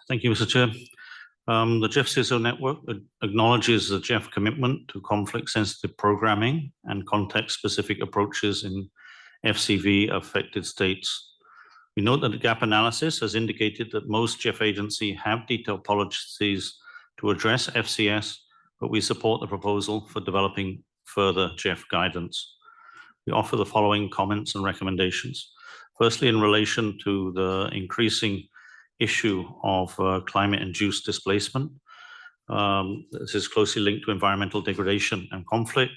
Thank you, Mr. Chair. The GEF CISO network acknowledges the GEF commitment to conflict-sensitive programming and context-specific approaches in FCV-affected states. We note that the gap analysis has indicated that most GEF agencies have detailed policies to address FCS, but we support the proposal for developing further GEF guidance. We offer the following comments and recommendations. Firstly, in relation to the increasing issue of climate-induced displacement, this is closely linked to environmental degradation and conflict.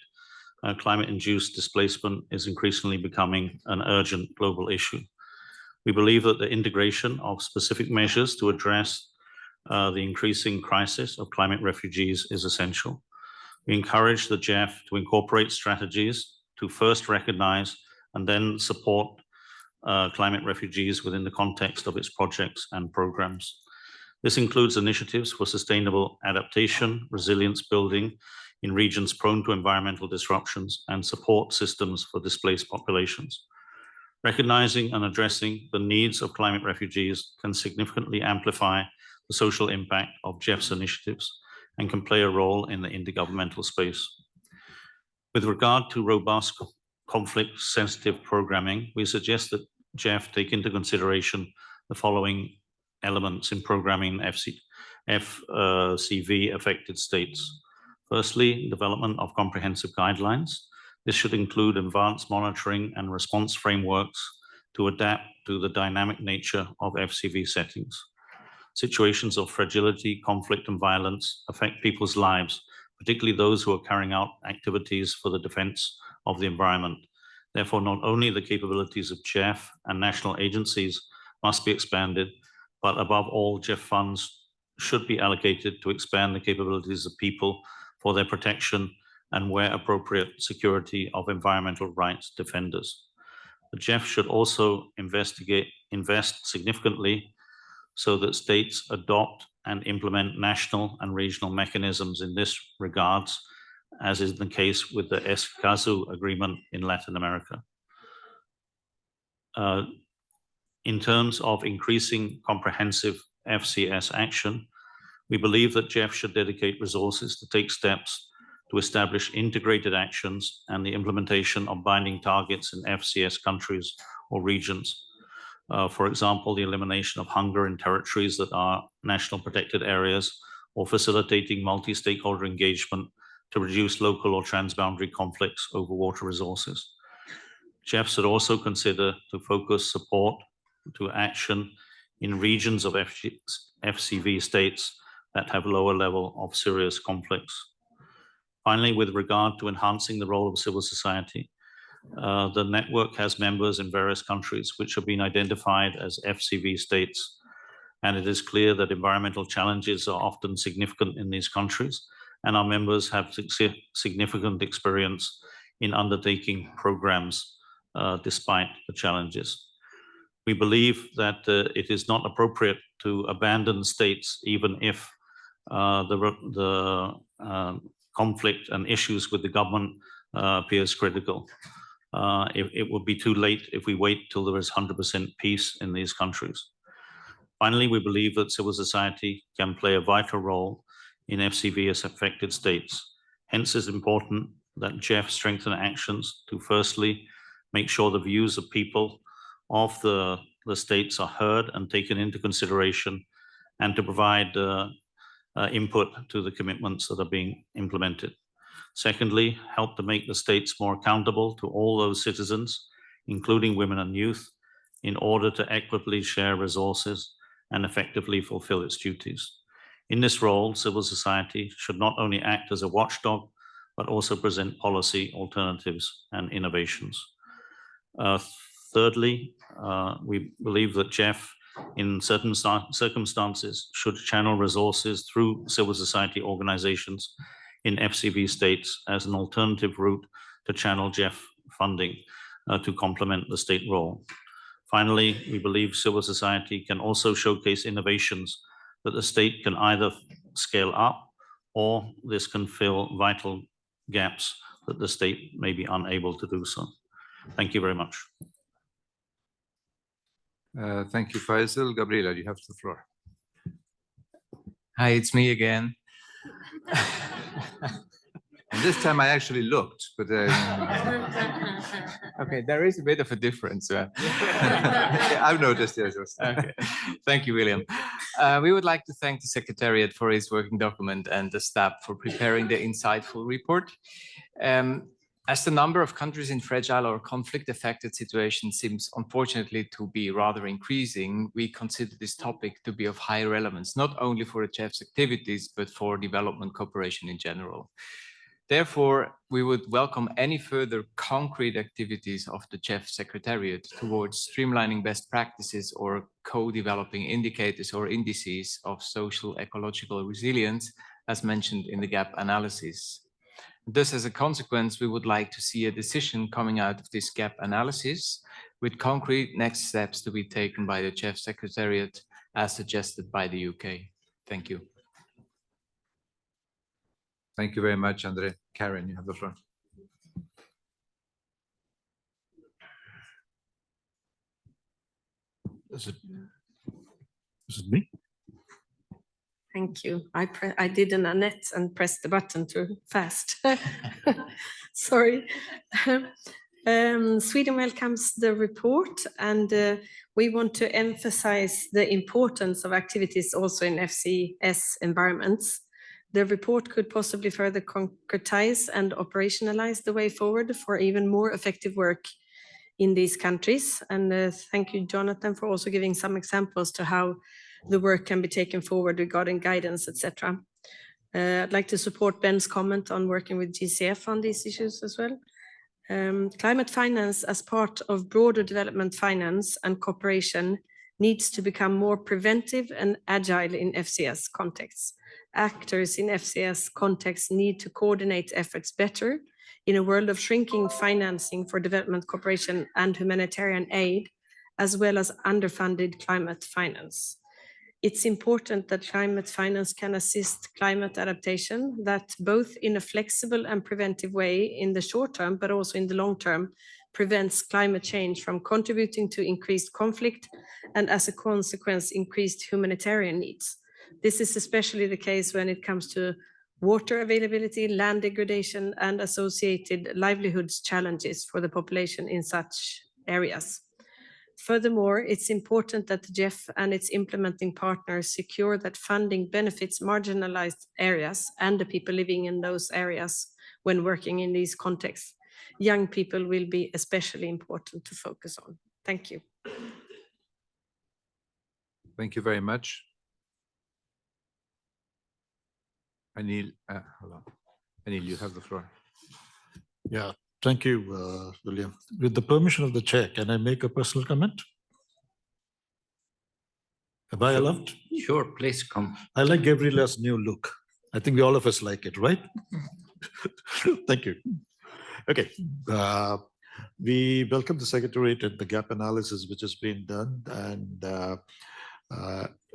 Climate-induced displacement is increasingly becoming an urgent global issue. We believe that the integration of specific measures to address the increasing crisis of climate refugees is essential. We encourage the GEF to incorporate strategies to first recognize and then support climate refugees within the context of its projects and programs. This includes initiatives for sustainable adaptation, resilience building in regions prone to environmental disruptions, and support systems for displaced populations. Recognizing and addressing the needs of climate refugees can significantly amplify the social impact of GEF's initiatives and can play a role in the intergovernmental space. With regard to robust conflict-sensitive programming, we suggest that GEF take into consideration the following elements in programming FCV-affected states. Firstly, development of comprehensive guidelines. This should include advanced monitoring and response frameworks to adapt to the dynamic nature of FCV settings. Situations of fragility, conflict, and violence affect people's lives, particularly those who are carrying out activities for the defense of the environment. Therefore, not only the capabilities of GEF and national agencies must be expanded, but above all, GEF funds should be allocated to expand the capabilities of people for their protection and, where appropriate, security of environmental rights defenders. The GEF should also invest significantly so that states adopt and implement national and regional mechanisms in this regards, as is the case with the Escazú agreement in Latin America. In terms of increasing comprehensive FCS action, we believe that GEF should dedicate resources to take steps to establish integrated actions and the implementation of binding targets in FCS countries or regions. For example, the elimination of hunger in territories that are national protected areas, or facilitating multi-stakeholder engagement to reduce local or transboundary conflicts over water resources. GEF should also consider to focus support to action in regions of FCV states that have lower level of serious conflicts. Finally, with regard to enhancing the role of civil society, the network has members in various countries which have been identified as FCV states, and it is clear that environmental challenges are often significant in these countries, and our members have significant experience in undertaking programs despite the challenges. We believe that it is not appropriate to abandon states even if the conflict and issues with the government appears critical. It would be too late if we wait till there is 100% peace in these countries. Finally, we believe that civil society can play a vital role in FCV-affected states. Hence, it's important that GEF strengthen actions to firstly make sure the views of people of the states are heard and taken into consideration, and to provide input to the commitments that are being implemented. Secondly, help to make the states more accountable to all those citizens, including women and youth, in order to equitably share resources and effectively fulfill its duties. In this role, civil society should not only act as a watchdog, but also present policy alternatives and innovations. Thirdly, we believe that GEF in certain circumstances should channel resources through civil society organizations in FCV states as an alternative route to channel GEF funding to complement the state role. Finally, we believe civil society can also showcase innovations that the state can either scale up, or this can fill vital gaps that the state may be unable to do so. Thank you very much. Thank you, Faisal. Gabriela, you have the floor. Hi, it's me again. And this time I actually looked, but okay, there is a bit of a difference. I've noticed, yes. Okay. Thank you, William. We would like to thank the Secretariat for its working document and the staff for preparing the insightful report. As the number of countries in fragile or conflict-affected situations seems unfortunately to be rather increasing, we consider this topic to be of high relevance, not only for the GEF's activities, but for development cooperation in general. Therefore, we would welcome any further concrete activities of the GEF Secretariat towards streamlining best practices or co-developing indicators or indices of social ecological resilience, as mentioned in the gap analysis. Thus, as a consequence, we would like to see a decision coming out of this gap analysis with concrete next steps to be taken by the GEF Secretariat as suggested by the UK. Thank you. Thank you very much, Andre. Karen, you have the floor. Is it me? Thank you. I did an Annette and pressed the button too fast. Sorry. Sweden welcomes the report, and we want to emphasize the importance of activities also in FCS environments. The report could possibly further concretize and operationalize the way forward for even more effective work in these countries. And thank you, Jonathan, for also giving some examples to how the work can be taken forward regarding guidance, etc. I'd like to support Ben's comment on working with GCF on these issues as well. Climate finance as part of broader development finance and cooperation needs to become more preventive and agile in FCS contexts. Actors in FCS contexts need to coordinate efforts better in a world of shrinking financing for development cooperation and humanitarian aid, as well as underfunded climate finance. It's important that climate finance can assist climate adaptation, that both in a flexible and preventive way in the short term, but also in the long term, prevents climate change from contributing to increased conflict and as a consequence, increased humanitarian needs. This is especially the case when it comes to water availability, land degradation, and associated livelihoods challenges for the population in such areas. Furthermore, it's important that the GEF and its implementing partners secure that funding benefits marginalized areas and the people living in those areas when working in these contexts. Young people will be especially important to focus on. Thank you. Thank you very much. Anil, hello. Anil, you have the floor. Yeah, thank you, William. With the permission of the chair, can I make a personal comment? Am I allowed? Sure, please come. I like Gabriela's new look. I think all of us like it, right? Thank you. Okay. We welcome the Secretariat and the gap analysis which has been done, and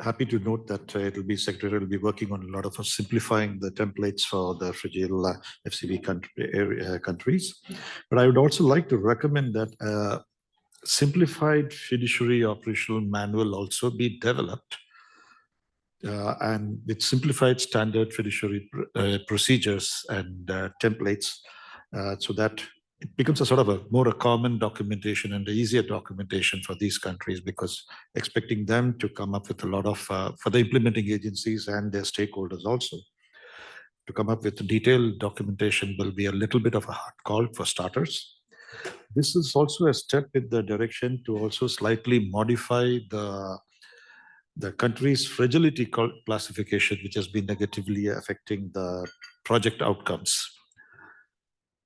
happy to note that Secretariat will be working on a lot of simplifying the templates for the fragile FCV countries. But I would also like to recommend that simplified fiduciary operational manual also be developed, and with simplified standard fiduciary procedures and templates, so that it becomes a sort of a common documentation and easier documentation for these countries, because expecting them to come up with a lot of, for the implementing agencies and their stakeholders also, to come up with detailed documentation will be a little bit of a hard call for starters. This is also a step in the direction to also slightly modify the country's fragility classification, which has been negatively affecting the project outcomes.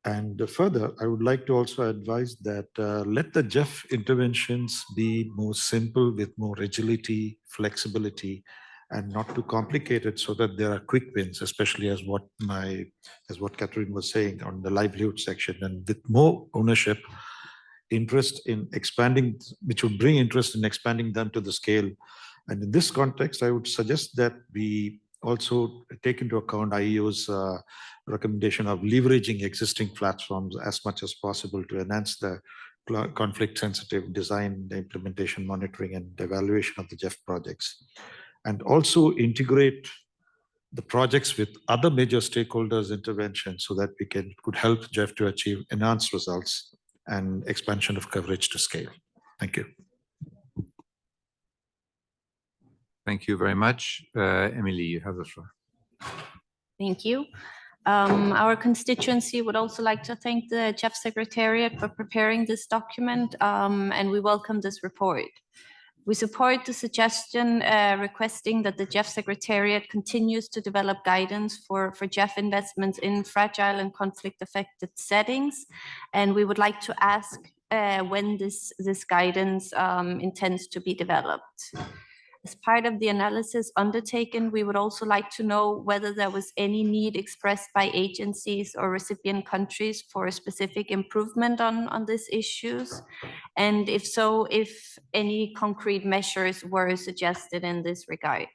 And further, I would like to also advise that let the GEF interventions be more simple with more agility, flexibility, and not too complicated, so that there are quick wins, especially as what Catherine was saying on the livelihood section, and with more ownership, interest in expanding, which would bring interest in expanding them to the scale. And in this context, I would suggest that we also take into account IEO's recommendation of leveraging existing platforms as much as possible to enhance the conflict-sensitive design, the implementation, monitoring, and evaluation of the GEF projects. And also integrate the projects with other major stakeholders' interventions so that we could help GEF to achieve enhanced results and expansion of coverage to scale. Thank you. Thank you very much. Emily, you have the floor. Thank you. Our constituency would also like to thank the GEF Secretariat for preparing this document, and we welcome this report. We support the suggestion requesting that the GEF Secretariat continues to develop guidance for GEF investments in fragile and conflict-affected settings, and we would like to ask when this guidance intends to be developed. As part of the analysis undertaken, we would also like to know whether there was any need expressed by agencies or recipient countries for a specific improvement on these issues, and if so, if any concrete measures were suggested in this regard.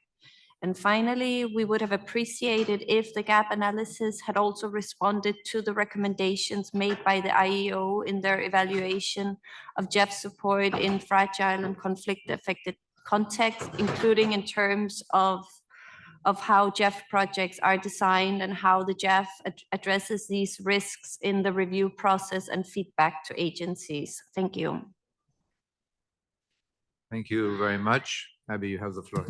And finally, we would have appreciated if the gap analysis had also responded to the recommendations made by the IEO in their evaluation of GEF support in fragile and conflict-affected context, including in terms of how GEF projects are designed and how the GEF addresses these risks in the review process and feedback to agencies. Thank you. Thank you very much. Abby, you have the floor.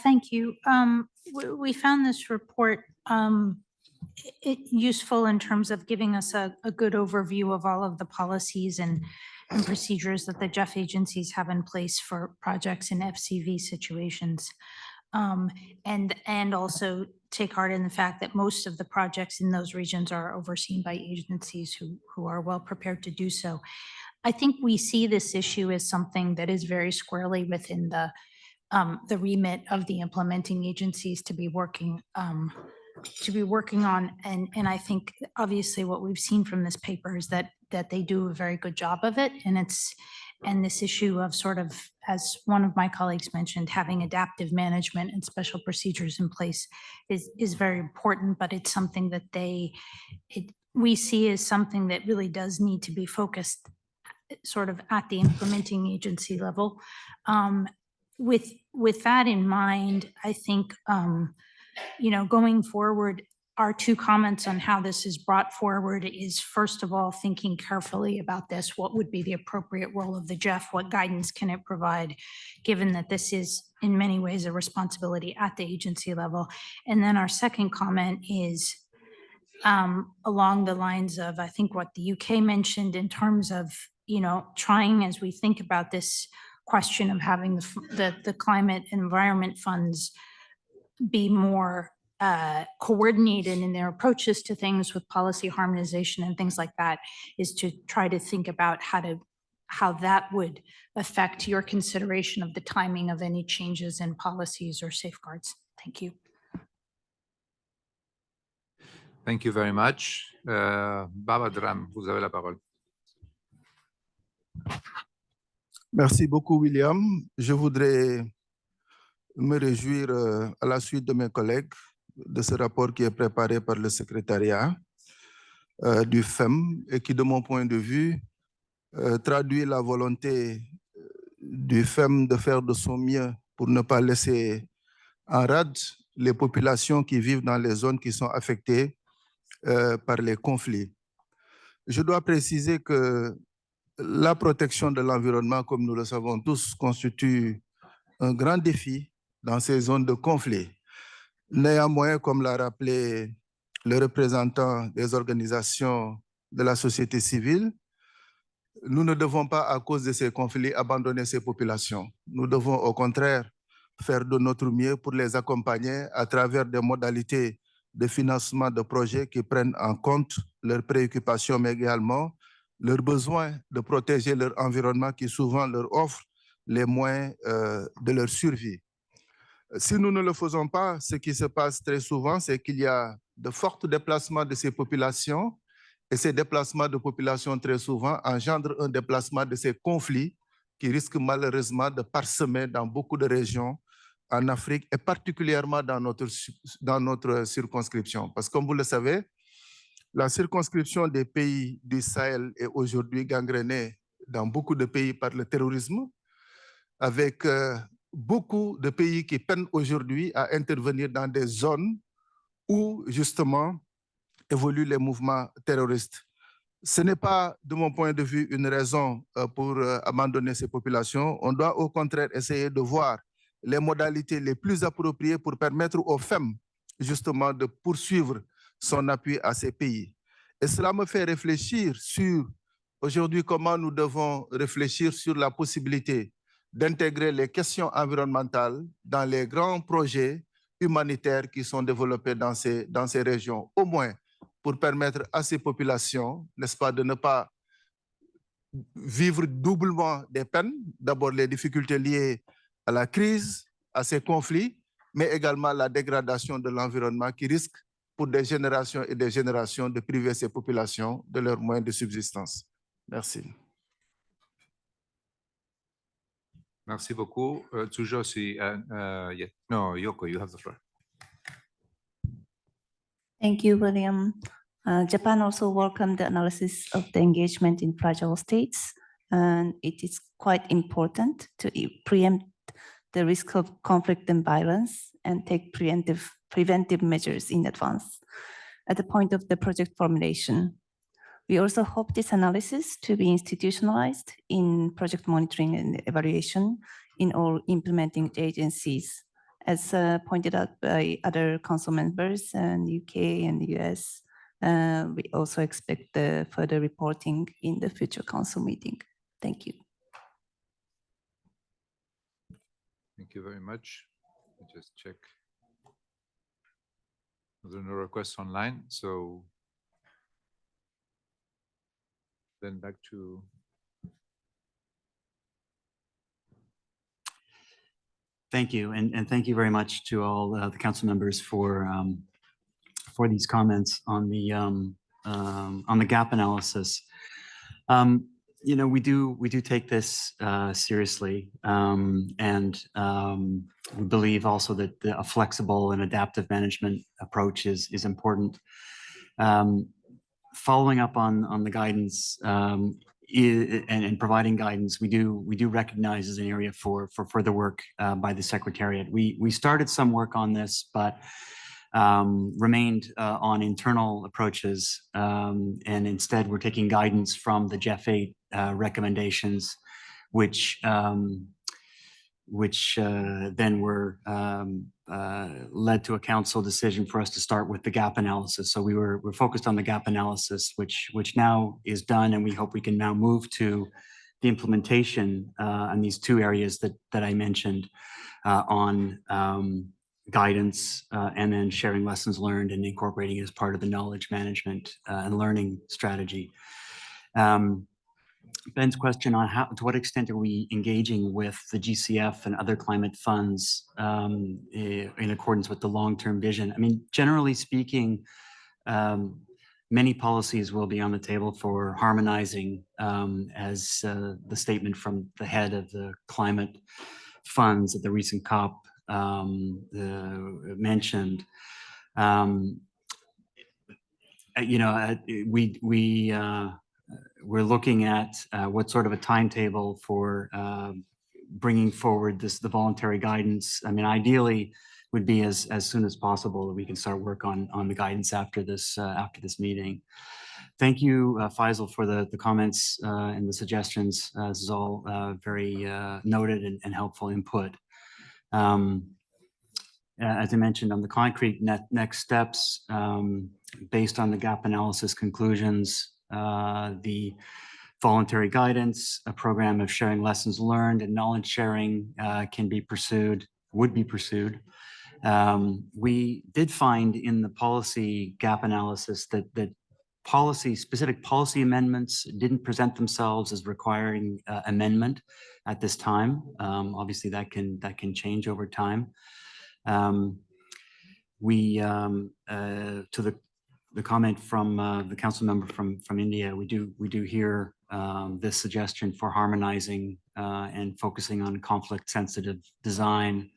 Thank you. We found this report useful in terms of giving us a good overview of all of the policies and procedures that the GEF agencies have in place for projects in FCV situations. And also take heart in the fact that most of the projects in those regions are overseen by agencies who are well prepared to do so. I think we see this issue as something that is very squarely within the remit of the implementing agencies to be working on. And I think obviously what we've seen from this paper is that they do a very good job of it. And this issue of sort of, as one of my colleagues mentioned, having adaptive management and special procedures in place is very important, but it's something that we see as something that really does need to be focused sort of at the implementing agency level. With that in mind, I think, going forward, our two comments on how this is brought forward is, first of all, thinking carefully about this. What would be the appropriate role of the GEF? What guidance can it provide, given that this is in many ways a responsibility at the agency level? And then our second comment is along the lines of, I think, what the UK mentioned in terms of, trying, as we think about this question of having the climate and environment funds be more coordinated in their approaches to things with policy harmonization and things like that, is to try to think about how that would affect your consideration of the timing of any changes in policies or safeguards. Thank you. Thank you very much. Babadram, vous avez la parole. Merci beaucoup, William. Je voudrais me réjouir à la suite de mes collègues de ce rapport qui est préparé par le secrétariat du FEM et qui, de mon point de vue, traduit la volonté du FEM de faire de son mieux pour ne pas laisser en rade les populations qui vivent dans les zones qui sont affectées par les conflits. Je dois préciser que la protection de l'environnement, comme nous le savons tous, constitue un grand défi dans ces zones de conflit. Néanmoins, comme l'a rappelé les représentants des organisations de la société civile, nous ne devons pas, à cause de ces conflits, abandonner ces populations. Nous devons au contraire faire de notre mieux pour les accompagner à travers des modalités de financement de projets qui prennent en compte leurs préoccupations, mais également leur besoin de protéger leur environnement qui souvent leur offre les moyens de leur survie. Si nous ne le faisons pas, ce qui se passe très souvent, c'est qu'il y a de forts déplacements de ces populations et ces déplacements de population très souvent engendrent un déplacement de ces conflits qui risquent malheureusement de parsemer dans beaucoup de régions en Afrique et particulièrement dans notre circonscription. Parce que comme vous le savez, la circonscription des pays du Sahel est aujourd'hui gangrénée dans beaucoup de pays par le terrorisme, avec beaucoup de pays qui peinent aujourd'hui à intervenir dans des zones où justement évoluent les mouvements terroristes. Ce n'est pas, de mon point de vue, une raison pour abandonner ces populations. On doit au contraire essayer de voir les modalités les plus appropriées pour permettre aux femmes justement de poursuivre son appui à ces pays. Et cela me fait réfléchir sur aujourd'hui comment nous devons réfléchir sur la possibilité d'intégrer les questions environnementales dans les grands projets humanitaires qui sont développés dans ces régions, au moins pour permettre à ces populations, n'est-ce pas, de ne pas vivre doublement des peines, d'abord les difficultés liées à la crise, à ces conflits, mais également la dégradation de l'environnement qui risque pour des générations et des générations de priver ces populations de leurs moyens de subsistance. Merci. Merci beaucoup. Tsujoshi, no, Yoko, you have the floor. Thank you, William. Japan also welcomed the analysis of the engagement in fragile states, and it is quite important to preempt the risk of conflict and violence and take preventive measures in advance at the point of the project formulation. We also hope this analysis to be institutionalized in project monitoring and evaluation in all implementing agencies, as pointed out by other council members in UK and the US. We also expect the further reporting in the future council meeting. Thank you. Thank you very much. Let me just check. There are no requests online, so then back to Thank you, and thank you very much to all the council members for these comments on the gap analysis. You know, we do take this seriously, and we believe also that a flexible and adaptive management approach is important. Following up on the guidance and providing guidance, we do recognize as an area for further work by the Secretariat. We started some work on this, but remained on internal approaches, and instead we're taking guidance from the GEF 8 recommendations, which then were led to a council decision for us to start with the gap analysis. So we're focused on the gap analysis, which now is done, and we hope we can now move to the implementation on these two areas that I mentioned on guidance and then sharing lessons learned and incorporating as part of the knowledge management and learning strategy. Ben's question on to what extent are we engaging with the GCF and other climate funds in accordance with the long-term vision? I mean, generally speaking, many policies will be on the table for harmonizing, as the statement from the head of the climate funds at the recent COP mentioned. You know, we're looking at what sort of a timetable for bringing forward the voluntary guidance. I mean, ideally would be as soon as possible that we can start work on the guidance after this meeting. Thank you, Faisal, for the comments and the suggestions. This is all very noted and helpful input. as I mentioned, on the concrete next steps, based on the gap analysis conclusions, the voluntary guidance, a program of sharing lessons learned and knowledge sharing can be pursued, would be pursued. We did find in the policy gap analysis that specific policy amendments didn't present themselves as requiring amendment at this time. Obviously, that can change over time. To the comment from the council member from India, we do hear this suggestion for harmonizing and focusing on conflict-sensitive design,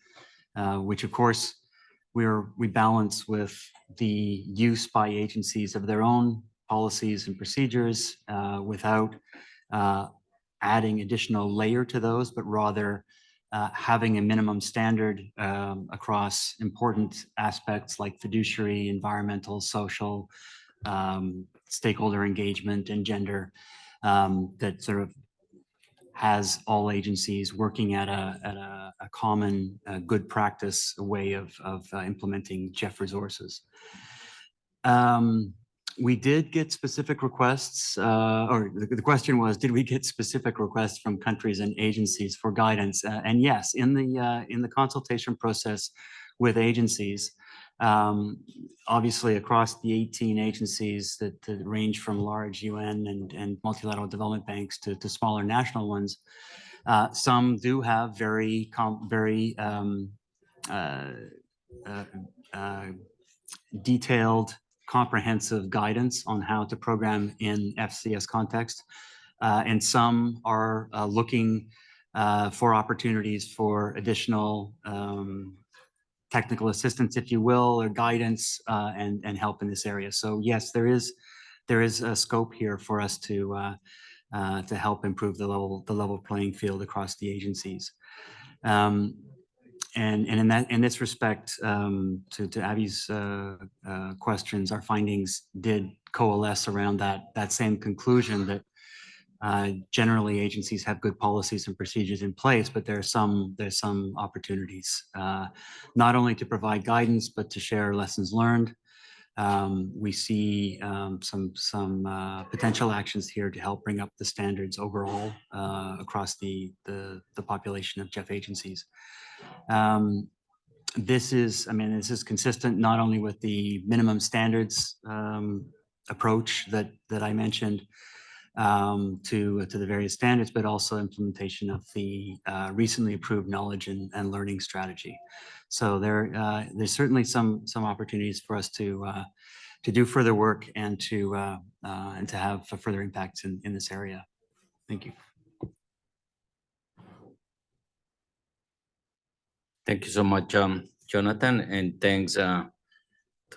which of course we balance with the use by agencies of their own policies and procedures without adding additional layer to those, but rather having a minimum standard across important aspects like fiduciary, environmental, social, stakeholder engagement, and gender that sort of has all agencies working at a common good practice way of implementing GEF resources. We did get specific requests, or the question was, did we get specific requests from countries and agencies for guidance? And yes, in the consultation process with agencies, obviously across the 18 agencies that range from large UN and multilateral development banks to smaller national ones, some do have very detailed, comprehensive guidance on how to program in FCS context. And some are looking for opportunities for additional technical assistance, if you will, or guidance and help in this area. So yes, there is a scope here for us to help improve the level playing field across the agencies. And in this respect, to Abby's questions, our findings did coalesce around that same conclusion that generally agencies have good policies and procedures in place, but there's some opportunities not only to provide guidance but to share lessons learned. We see some potential actions here to help bring up the standards overall across the population of GEF agencies. This is consistent not only with the minimum standards approach that I mentioned to the various standards, but also implementation of the recently approved knowledge and learning strategy. So there's certainly some opportunities for us to do further work and to have further impacts in this area. Thank you. Thank you so much, Jonathan, and thanks to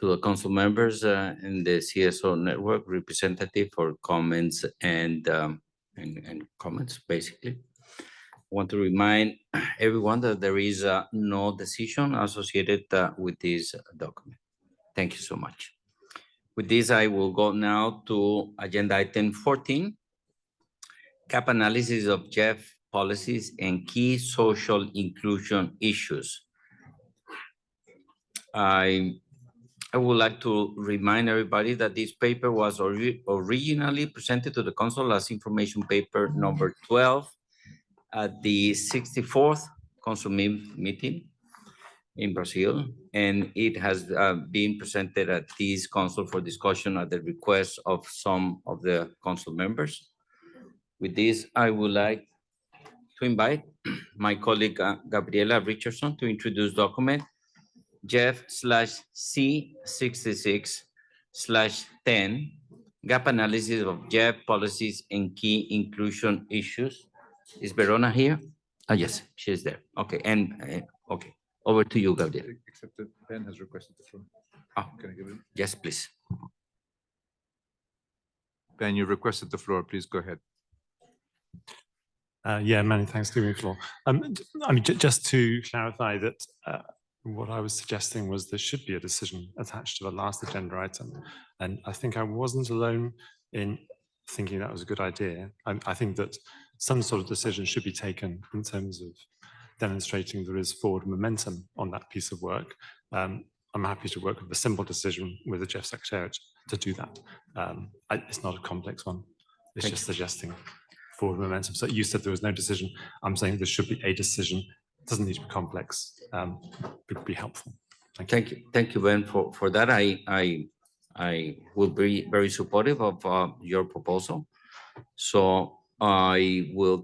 the council members and the CSO network representative for comments and comments, basically. I want to remind everyone that there is no decision associated with this document. Thank you so much. With this, I will go now to agenda item 14, gap analysis of GEF policies and key social inclusion issues. I would like to remind everybody that this paper was originally presented to the council as information paper number 12 at the 64th council meeting in Brazil, and it has been presented at this council for discussion at the request of some of the council members. With this, I would like to invite my colleague Gabriela Richardson to introduce document GEF/C66/10, gap analysis of GEF policies and key inclusion issues. Is Verona here? Oh, yes, she is there. Okay, and okay, over to you, Gabriela. Except that Ben has requested the floor. Oh, can I give it? Yes, please. Ben, you requested the floor. Please go ahead. Yeah, many thanks for giving me the floor. I mean, just to clarify that what I was suggesting was there should be a decision attached to the last agenda item. And I think I wasn't alone in thinking that was a good idea. I think that some sort of decision should be taken in terms of demonstrating there is forward momentum on that piece of work, I'm happy to work with a simple decision with the GEF Secretariat to do that. It's not a complex one. It's just suggesting forward momentum. So you said there was no decision. I'm saying there should be a decision. It doesn't need to be complex. It would be helpful. Thank you. Thank you, Ben, for that. I will be very supportive of your proposal. So I will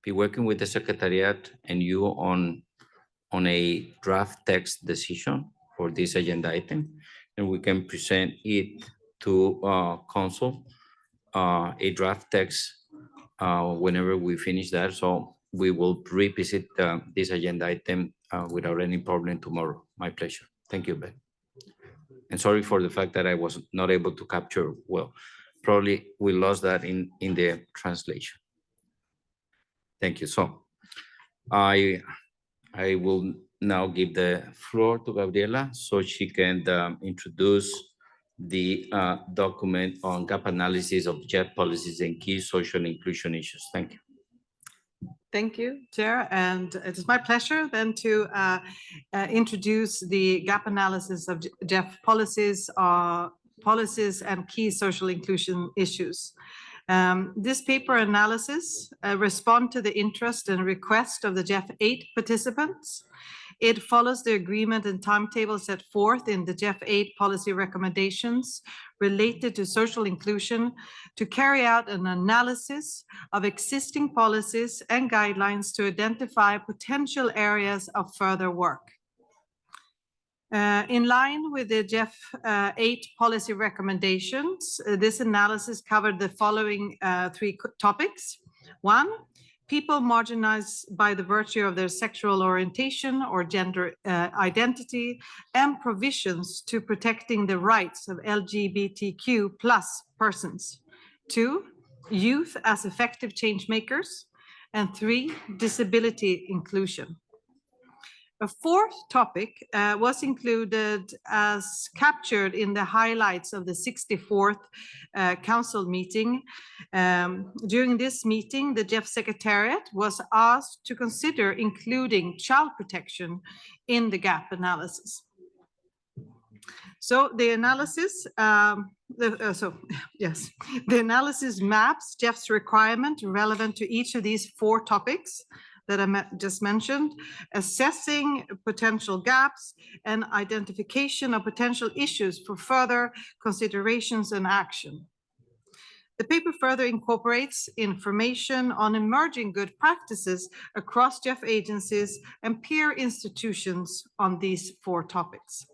be working with the Secretariat and you on a draft text decision for this agenda item, and we can present it to Council, a draft text whenever we finish that. So we will revisit this agenda item without any problem tomorrow. My pleasure. Thank you, Ben. And sorry for the fact that I was not able to capture well. Probably we lost that in the translation. Thank you. So I will now give the floor to Gabriela so she can introduce the document on gap analysis of GEF policies and key social inclusion issues. Thank you. Thank you, Chair. And it is my pleasure then to introduce the gap analysis of GEF policies and key social inclusion issues. This paper analysis responds to the interest and request of the GEF 8 participants. It follows the agreement and timetable set forth in the GEF 8 policy recommendations related to social inclusion to carry out an analysis of existing policies and guidelines to identify potential areas of further work. In line with the GEF 8 policy recommendations, this analysis covered the following three topics. One, people marginalized by the virtue of their sexual orientation or gender identity, and provisions to protecting the rights of LGBTQ+ persons. Two, youth as effective change makers. And three, disability inclusion. A fourth topic was included as captured in the highlights of the 64th Council meeting. During this meeting, the GEF Secretariat was asked to consider including child protection in the gap analysis. So the analysis, the analysis maps GEF's requirement relevant to each of these four topics that I just mentioned, assessing potential gaps and identification of potential issues for further considerations and action. The paper further incorporates information on emerging good practices across GEF agencies and peer institutions on these four topics.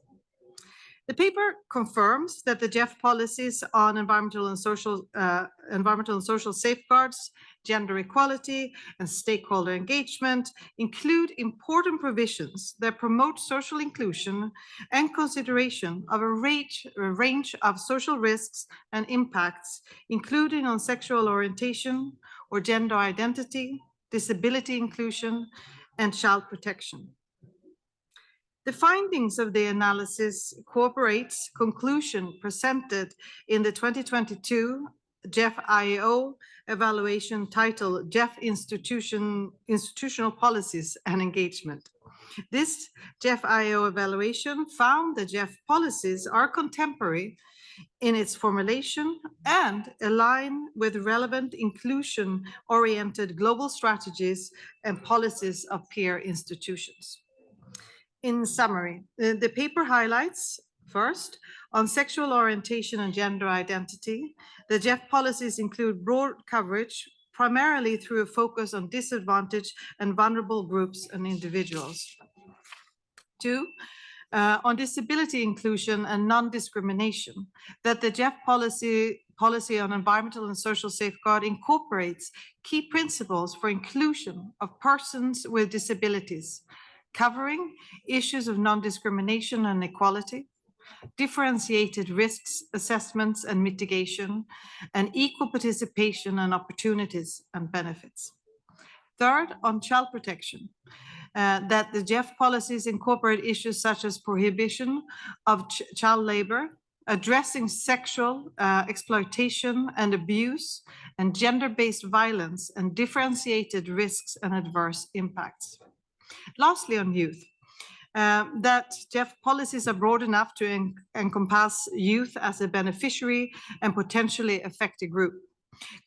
The paper confirms that the GEF policies on environmental and social safeguards, gender equality, and stakeholder engagement include important provisions that promote social inclusion and consideration of a range of social risks and impacts, including on sexual orientation or gender identity, disability inclusion, and child protection. The findings of the analysis incorporates conclusion presented in the 2022 GEF IAO evaluation titled GEF Institutional Policies and Engagement. This GEF IAO evaluation found that GEF policies are contemporary in its formulation and align with relevant inclusion-oriented global strategies and policies of peer institutions. In summary, the paper highlights, first, on sexual orientation and gender identity, the GEF policies include broad coverage, primarily through a focus on disadvantaged and vulnerable groups and individuals. Two, on disability inclusion and non-discrimination, that the GEF policy on environmental and social safeguard incorporates key principles for inclusion of persons with disabilities, covering issues of non-discrimination and equality, differentiated risks, assessments and mitigation, and equal participation and opportunities and benefits. Third, on child protection, that the GEF policies incorporate issues such as prohibition of child labor, addressing sexual exploitation and abuse, and gender-based violence and differentiated risks and adverse impacts. Lastly, on youth, that GEF policies are broad enough to encompass youth as a beneficiary and potentially affected group.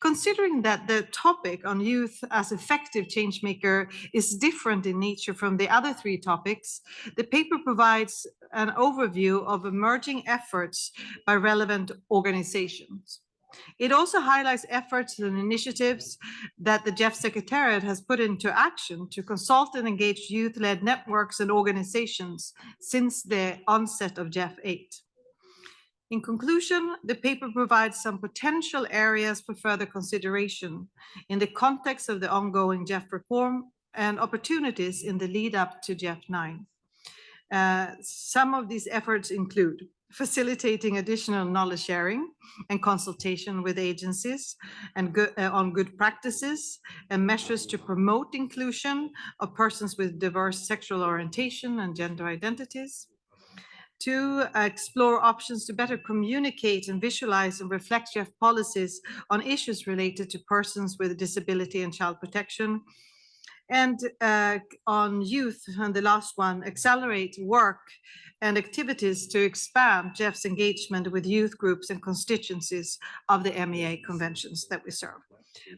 Considering that the topic on youth as effective change maker is different in nature from the other three topics, the paper provides an overview of emerging efforts by relevant organizations. It also highlights efforts and initiatives that the GEF Secretariat has put into action to consult and engage youth-led networks and organizations since the onset of GEF 8. In conclusion, the paper provides some potential areas for further consideration in the context of the ongoing GEF reform and opportunities in the lead up to GEF 9. Some of these efforts include facilitating additional knowledge sharing and consultation with agencies and on good practices and measures to promote inclusion of persons with diverse sexual orientation and gender identities. To explore options to better communicate and visualize and reflect GEF policies on issues related to persons with disability and child protection. And on youth, and the last one, accelerate work and activities to expand GEF's engagement with youth groups and constituencies of the MEA conventions that we serve.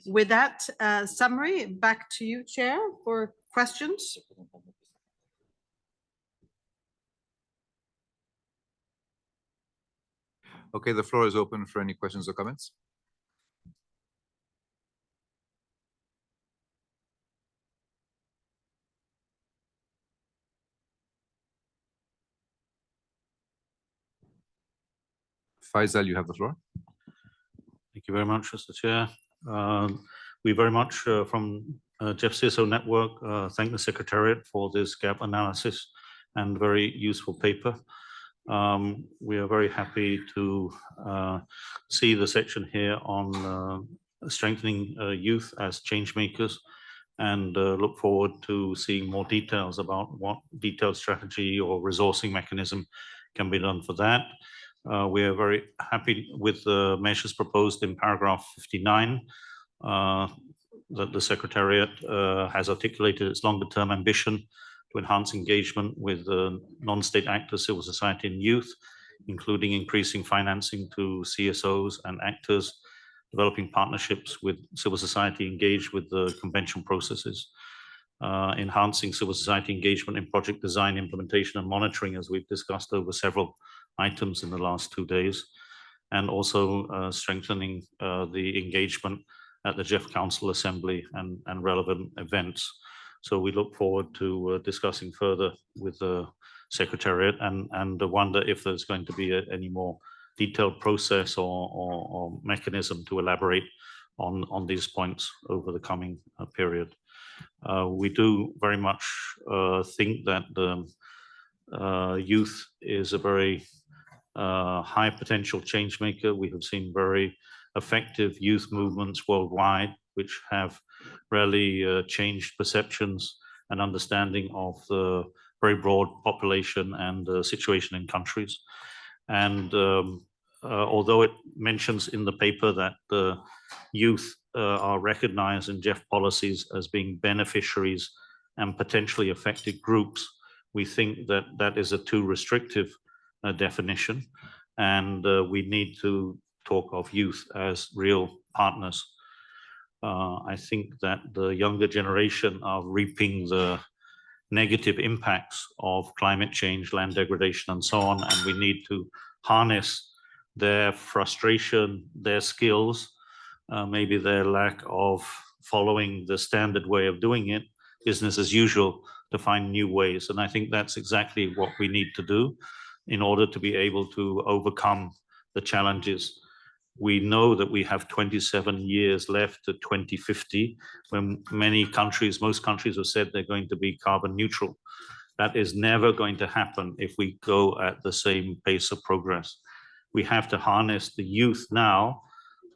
With that summary, back to you, Chair, for questions. Okay, the floor is open for any questions or comments. Faisal, you have the floor. Thank you very much, Mr. Chair. We very much from GEF CSO Network thank the Secretariat for this gap analysis and very useful paper. We are very happy to see the section here on strengthening youth as change makers and look forward to seeing more details about what detailed strategy or resourcing mechanism can be done for that. We are very happy with the measures proposed in paragraph 59 that the Secretariat has articulated its longer term ambition to enhance engagement with non-state actors, civil society and youth, including increasing financing to CSOs and actors, developing partnerships with civil society engaged with the convention processes, enhancing civil society engagement in project design, implementation and monitoring, as we've discussed over several items in the last 2 days, and also strengthening the engagement at the GEF Council Assembly and relevant events. So we look forward to discussing further with the Secretariat and wonder if there's going to be any more detailed process or mechanism to elaborate on these points over the coming period. We do very much think that the youth is a very high potential change maker. We have seen very effective youth movements worldwide, which have really changed perceptions and understanding of the very broad population and the situation in countries. And although it mentions in the paper that the youth are recognized in GEF policies as being beneficiaries and potentially affected groups, we think that that is a too restrictive definition, and we need to talk of youth as real partners. I think that the younger generation are reaping the negative impacts of climate change, land degradation, and so on, and we need to harness their frustration, their skills, maybe their lack of following the standard way of doing it, business as usual, to find new ways. And I think that's exactly what we need to do in order to be able to overcome the challenges. We know that we have 27 years left to 2050, when most countries have said they're going to be carbon neutral. That is never going to happen if we go at the same pace of progress. We have to harness the youth now,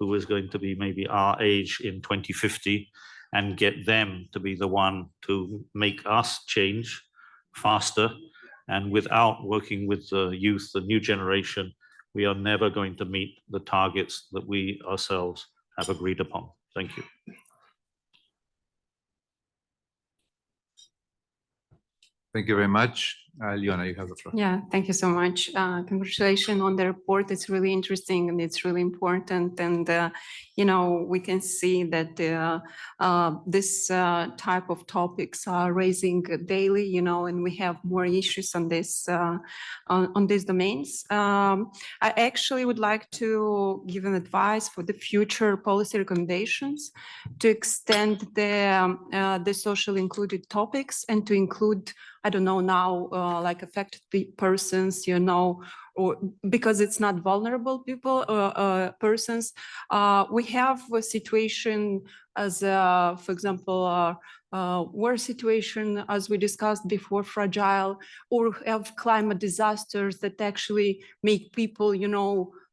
who is going to be maybe our age in 2050, and get them to be the one to make us change faster. And without working with the youth, the new generation, we are never going to meet the targets that we ourselves have agreed upon. Thank you. Thank you very much. Leona, you have the floor. Yeah, thank you so much. Congratulations on the report. It's really interesting and it's really important. And, we can see that this type of topics are raising daily, and we have more issues on this, on these domains. I actually would like to give an advice for the future policy recommendations to extend the social included topics and to include, I don't know now, like affected persons, or because it's not vulnerable people, persons. We have a situation as, for example, war situation, as we discussed before, fragile, or have climate disasters that actually make people,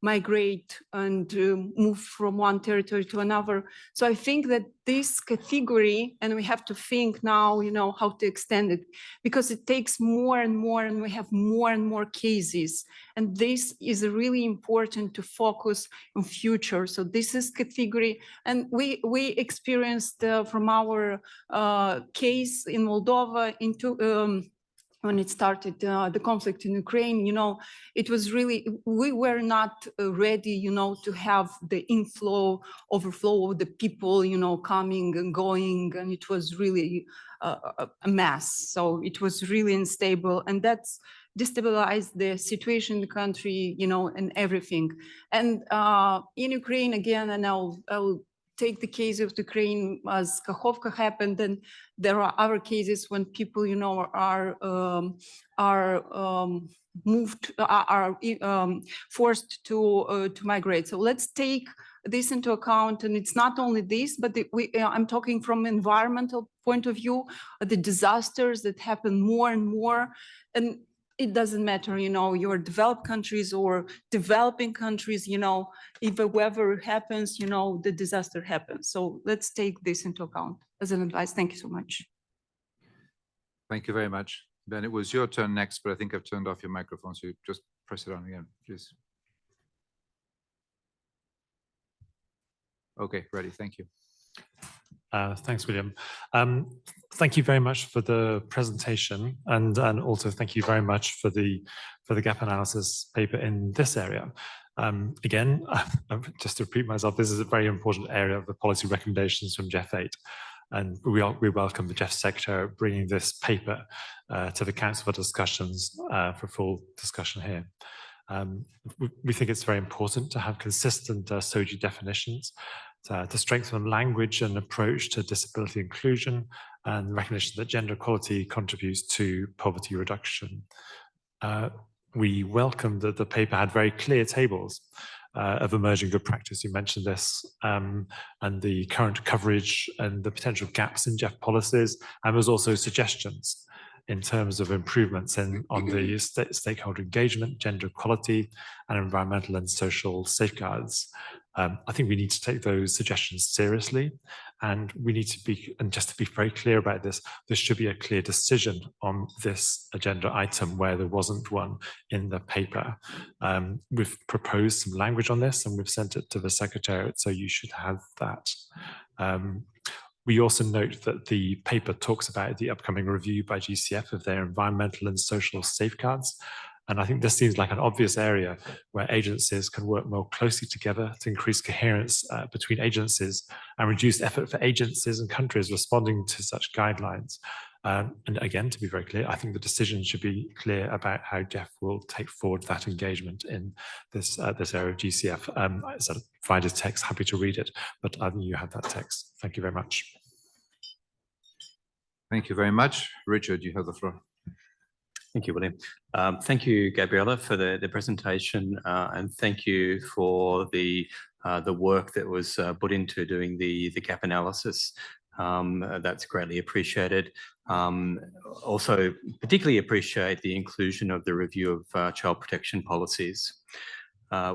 migrate and move from one territory to another. So I think that this category, and we have to think now, how to extend it, because it takes more and more, and we have more and more cases. And this is really important to focus on future. So this is category, and we experienced from our case in Moldova when it started the conflict in Ukraine, it was really, we were not ready, to have the overflow of the people, coming and going, and it was really a mess. So it was really unstable, and that's destabilized the situation in the country, and everything. And in Ukraine, again, and I'll take the case of Ukraine as Kakhovka happened, and there are other cases when people, are moved, are forced to migrate. So let's take this into account. And it's not only this, but I'm talking from environmental point of view, the disasters that happen more and more. And it doesn't matter, you're developed countries or developing countries, if the weather happens, the disaster happens. So let's take this into account as an advice. Thank you so much. Thank you very much. Ben, it was your turn next, but I think I've turned off your microphone, so you just press it on again, please. Okay, ready. Thank you. Thanks, William. Thank you very much for the presentation, and also thank you very much for the gap analysis paper in this area. Again, just to repeat myself, this is a very important area of the policy recommendations from GEF 8. And we welcome the GEF sector bringing this paper to the Council for discussions, for full discussion here. We think it's very important to have consistent SOGI definitions to strengthen language and approach to disability inclusion and recognition that gender equality contributes to poverty reduction. We welcome that the paper had very clear tables of emerging good practice. You mentioned this, and the current coverage and the potential gaps in GEF policies, and there's also suggestions in terms of improvements on the stakeholder engagement, gender equality, and environmental and social safeguards. I think we need to take those suggestions seriously, and we need to be, and just to be very clear about this should be a clear decision on this agenda item where there wasn't one in the paper. We've proposed some language on this and we've sent it to the Secretariat, so you should have that. We also note that the paper talks about the upcoming review by GCF of their environmental and social safeguards. And I think this seems like an obvious area where agencies can work more closely together to increase coherence between agencies and reduce effort for agencies and countries responding to such guidelines. And again, to be very clear, I think the decision should be clear about how GEF will take forward that engagement in this area of GCF. So provide a text, happy to read it, but I think you have that text. Thank you very much. Thank you very much. Richard, you have the floor. Thank you, William. Thank you, Gabriella, for the presentation, and thank you for the work that was put into doing the gap analysis. That's greatly appreciated. Also, particularly appreciate the inclusion of the review of child protection policies.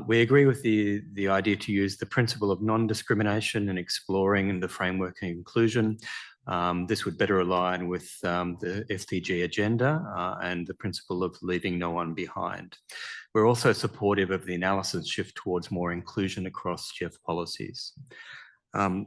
We agree with the idea to use the principle of non-discrimination in exploring the framework and inclusion. This would better align with the SDG agenda and the principle of leaving no one behind. We're also supportive of the analysis shift towards more inclusion across GEF policies.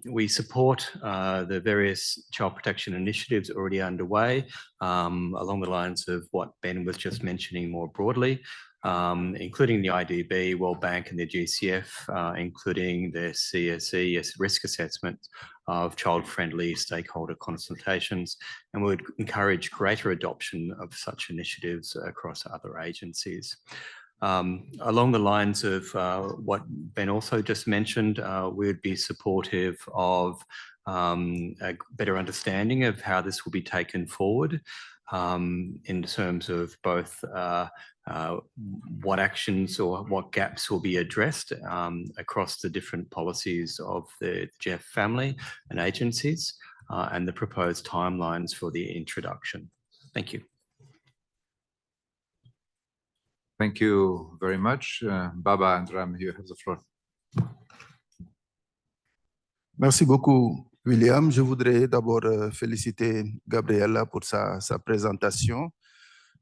We support the various child protection initiatives already underway along the lines of what Ben was just mentioning more broadly, including the IDB, World Bank and the GCF, including the CSE risk assessment of child-friendly stakeholder consultations, and we would encourage greater adoption of such initiatives across other agencies. Along the lines of what Ben also just mentioned, we would be supportive of a better understanding of how this will be taken forward in terms of both what actions or what gaps will be addressed across the different policies of the GEF family and agencies and the proposed timelines for the introduction. Thank you. Thank you very much. Baba and Ram, you have the floor. Merci beaucoup, William. Je voudrais d'abord féliciter Gabriella pour sa présentation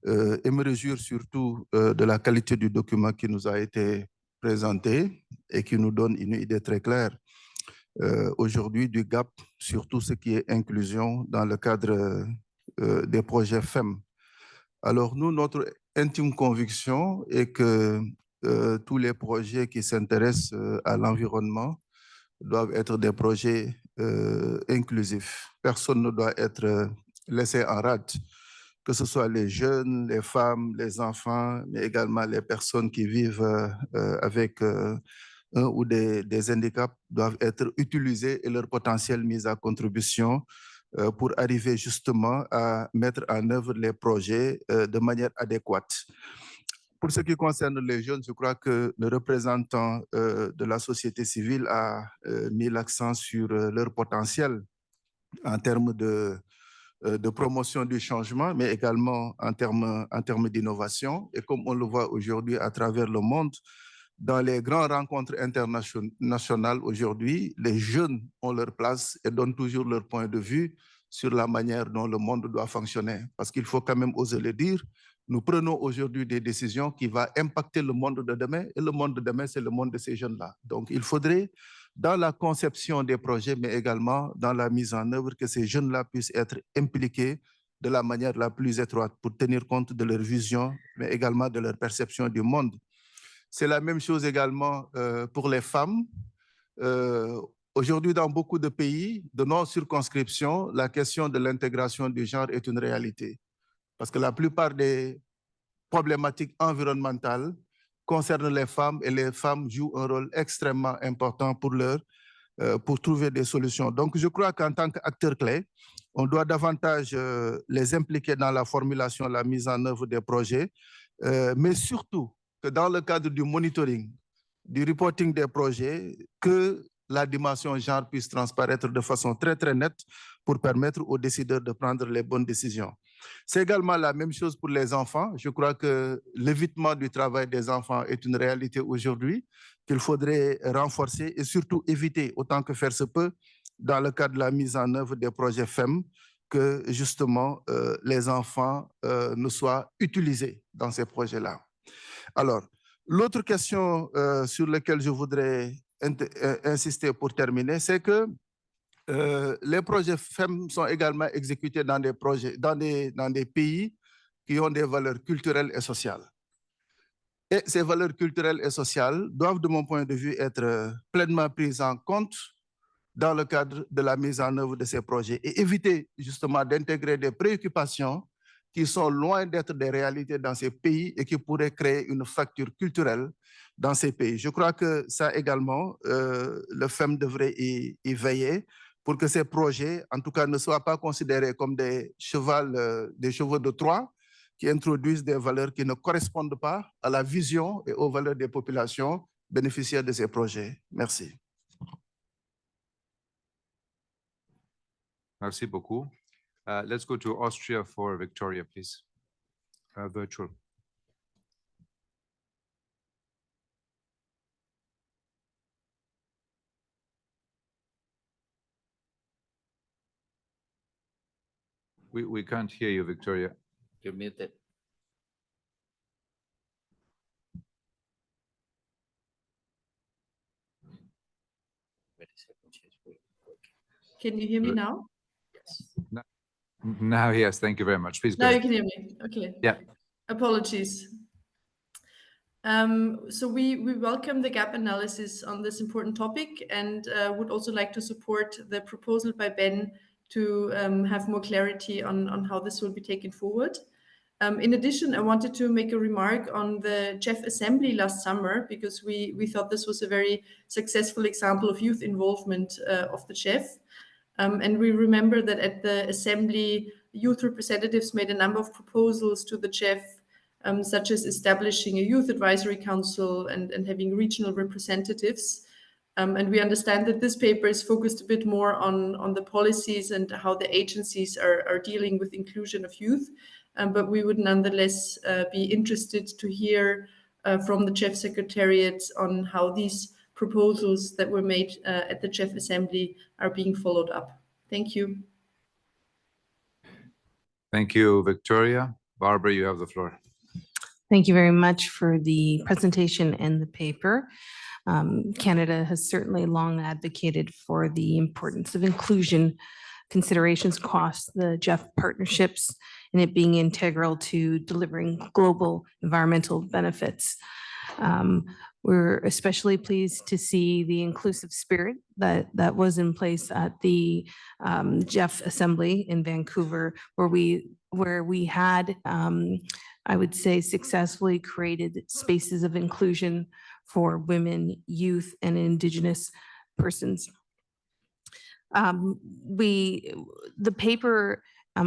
et me réjouir surtout de la qualité du document qui nous a été présenté et qui nous donne une idée très claire aujourd'hui du gap sur tout ce qui est inclusion dans le cadre des projets FEM. Alors nous, notre intime conviction est que tous les projets qui s'intéressent à l'environnement doivent être des projets inclusifs. Personne ne doit être laissé en rade, que ce soit les jeunes, les femmes, les enfants, mais également les personnes qui vivent avec un ou des handicaps doivent être utilisés et leur potentiel mis à contribution pour arriver justement à mettre en œuvre les projets de manière adéquate. Pour ce qui concerne les jeunes, je crois que le représentant de la société civile a mis l'accent sur leur potentiel en termes de promotion du changement, mais également en termes d'innovation. Et comme on le voit aujourd'hui à travers le monde, dans les grandes rencontres internationales aujourd'hui, les jeunes ont leur place et donnent toujours leur point de vue sur la manière dont le monde doit fonctionner. Parce qu'il faut quand même oser le dire, nous prenons aujourd'hui des décisions qui vont impacter le monde de demain, et le monde de demain, c'est le monde de ces jeunes-là. Donc, il faudrait, dans la conception des projets, mais également dans la mise en œuvre, que ces jeunes-là puissent être impliqués de la manière la plus étroite pour tenir compte de leur vision, mais également de leur perception du monde. C'est la même chose également pour les femmes. Aujourd'hui, dans beaucoup de pays, de nos circonscriptions, la question de l'intégration du genre est une réalité. Parce que la plupart des problématiques environnementales concernent les femmes et les femmes jouent un rôle extrêmement important pour trouver des solutions. Donc, je crois qu'en tant qu'acteur clé, on doit davantage les impliquer dans la formulation, la mise en œuvre des projets, mais surtout que dans le cadre du monitoring, du reporting des projets, que la dimension genre puisse transparaître de façon très, très nette pour permettre aux décideurs de prendre les bonnes décisions. C'est également la même chose pour les enfants. Je crois que l'évitement du travail des enfants est une réalité aujourd'hui qu'il faudrait renforcer et surtout éviter autant que faire se peut dans le cadre de la mise en œuvre des projets FEM, que justement les enfants ne soient utilisés dans ces projets-là. Alors, l'autre question sur laquelle je voudrais insister pour terminer, c'est que les projets FEM sont également exécutés dans des pays qui ont des valeurs culturelles et sociales. Et ces valeurs culturelles et sociales doivent, de mon point de vue, être pleinement prises en compte dans le cadre de la mise en œuvre de ces projets et éviter justement d'intégrer des préoccupations qui sont loin d'être des réalités dans ces pays et qui pourraient créer une fracture culturelle dans ces pays. Je crois que ça également, le FEM devrait y veiller pour que ces projets, en tout cas, ne soient pas considérés comme des chevaux de Troie qui introduisent des valeurs qui ne correspondent pas à la vision et aux valeurs des populations bénéficiaires de ces projets. Merci. Merci beaucoup. Let's go to Austria for Victoria, please. Virtual. We can't hear you, Victoria. You're muted. Can you hear me now? Now, yes, thank you very much. Please go Now you ahead. can hear me. Okay. Yeah. Apologies. So we welcome the gap analysis on this important topic and would also like to support the proposal by Ben to have more clarity on how this will be taken forward. In addition, I wanted to make a remark on the GEF assembly last summer because we thought this was a very successful example of youth involvement of the GEF. And we remember that at the assembly, youth representatives made a number of proposals to the GEF, such as establishing a youth advisory council and having regional representatives. And we understand that this paper is focused a bit more on the policies and how the agencies are dealing with inclusion of youth. But we would nonetheless be interested to hear from the GEF Secretariat on how these proposals that were made at the GEF Assembly are being followed up. Thank you. Thank you, Victoria. Barbara, you have the floor. Thank you very much for the presentation and the paper. Canada has certainly long advocated for the importance of inclusion considerations across the GEF partnerships and it being integral to delivering global environmental benefits. We're especially pleased to see the inclusive spirit that was in place at the GEF Assembly in Vancouver, where we had, I would say, successfully created spaces of inclusion for women, youth, and Indigenous persons. The paper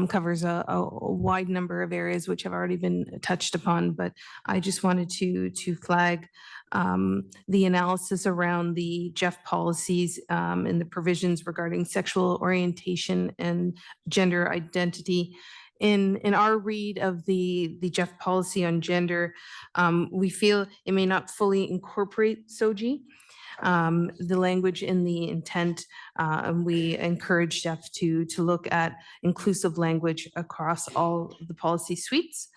covers a wide number of areas which have already been touched upon, but I just wanted to flag the analysis around the GEF policies and the provisions regarding sexual orientation and gender identity. In our read of the GEF policy on gender, we feel it may not fully incorporate SOGI, the language in the intent, and we encourage GEF to look at inclusive language across all the policy suites.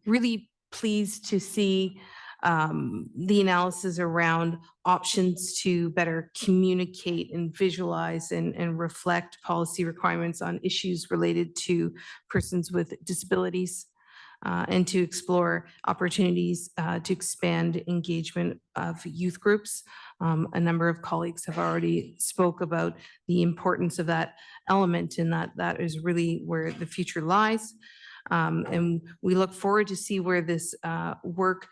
Really pleased to see the analysis around options to better communicate and visualize and reflect policy requirements on issues related to persons with disabilities. And to explore opportunities to expand engagement of youth groups. A number of colleagues have already spoke about the importance of that element and that is really where the future lies. And we look forward to see where this work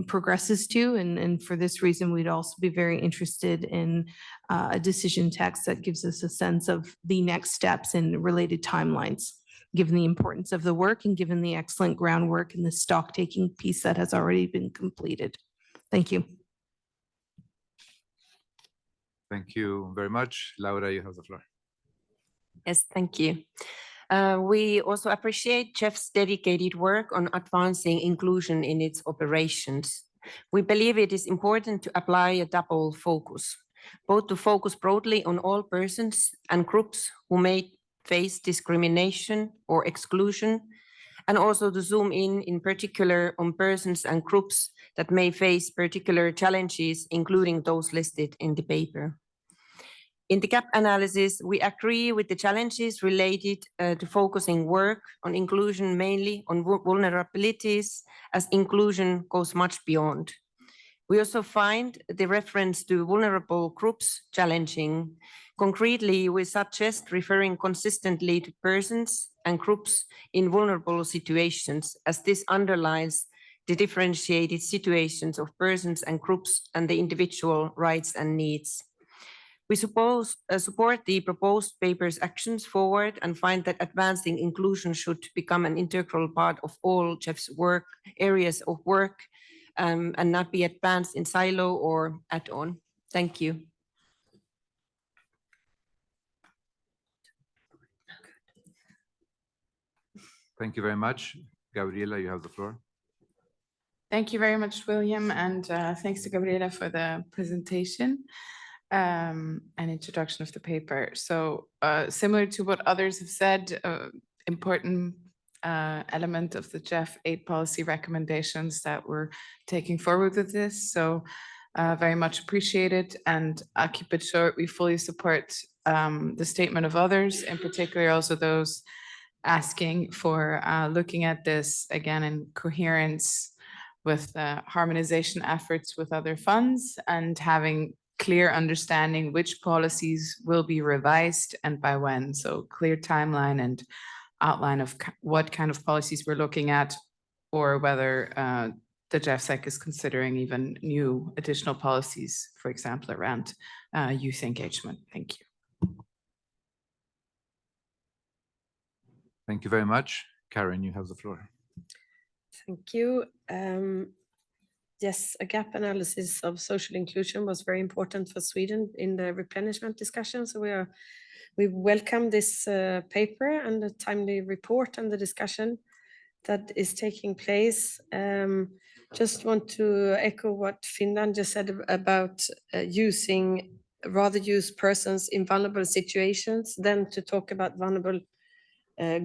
progresses to. And for this reason, we'd also be very interested in a decision text that gives us a sense of the next steps and related timelines, given the importance of the work and given the excellent groundwork and the stock-taking piece that has already been completed. Thank you. Thank you very much. Laura, you have the floor. Yes, thank you. We also appreciate GEF's dedicated work on advancing inclusion in its operations. We believe it is important to apply a double focus, both to focus broadly on all persons and groups who may face discrimination or exclusion, and also to zoom in particular on persons and groups that may face particular challenges, including those listed in the paper. In the gap analysis, we agree with the challenges related to focusing work on inclusion mainly on vulnerabilities, as inclusion goes much beyond. We also find the reference to vulnerable groups challenging. Concretely, we suggest referring consistently to persons and groups in vulnerable situations, as this underlines the differentiated situations of persons and groups and the individual rights and needs. We support the proposed paper's actions forward and find that advancing inclusion should become an integral part of all GEF's work, areas of work, and not be advanced in silo or add-on. Thank you. Thank you very much. Gabriela, you have the floor. Thank you very much, William, and thanks to Gabriela for the presentation. and introduction of the paper. So similar to what others have said, important element of the GEF 8 policy recommendations that we're taking forward with this. So very much appreciated, and I'll keep it short. We fully support the statement of others, in particular also those asking for looking at this again in coherence with harmonization efforts with other funds and having clear understanding which policies will be revised and by when. So clear timeline and outline of what kind of policies we're looking at, or whether the GEFSEC is considering even new additional policies, for example, around youth engagement. Thank you. Thank you very much. Karen, you have the floor. Thank you. Yes, a gap analysis of social inclusion was very important for Sweden in the replenishment discussion. So we welcome this paper and the timely report and the discussion that is taking place. Just want to echo what Finland just said about rather use persons in vulnerable situations than to talk about vulnerable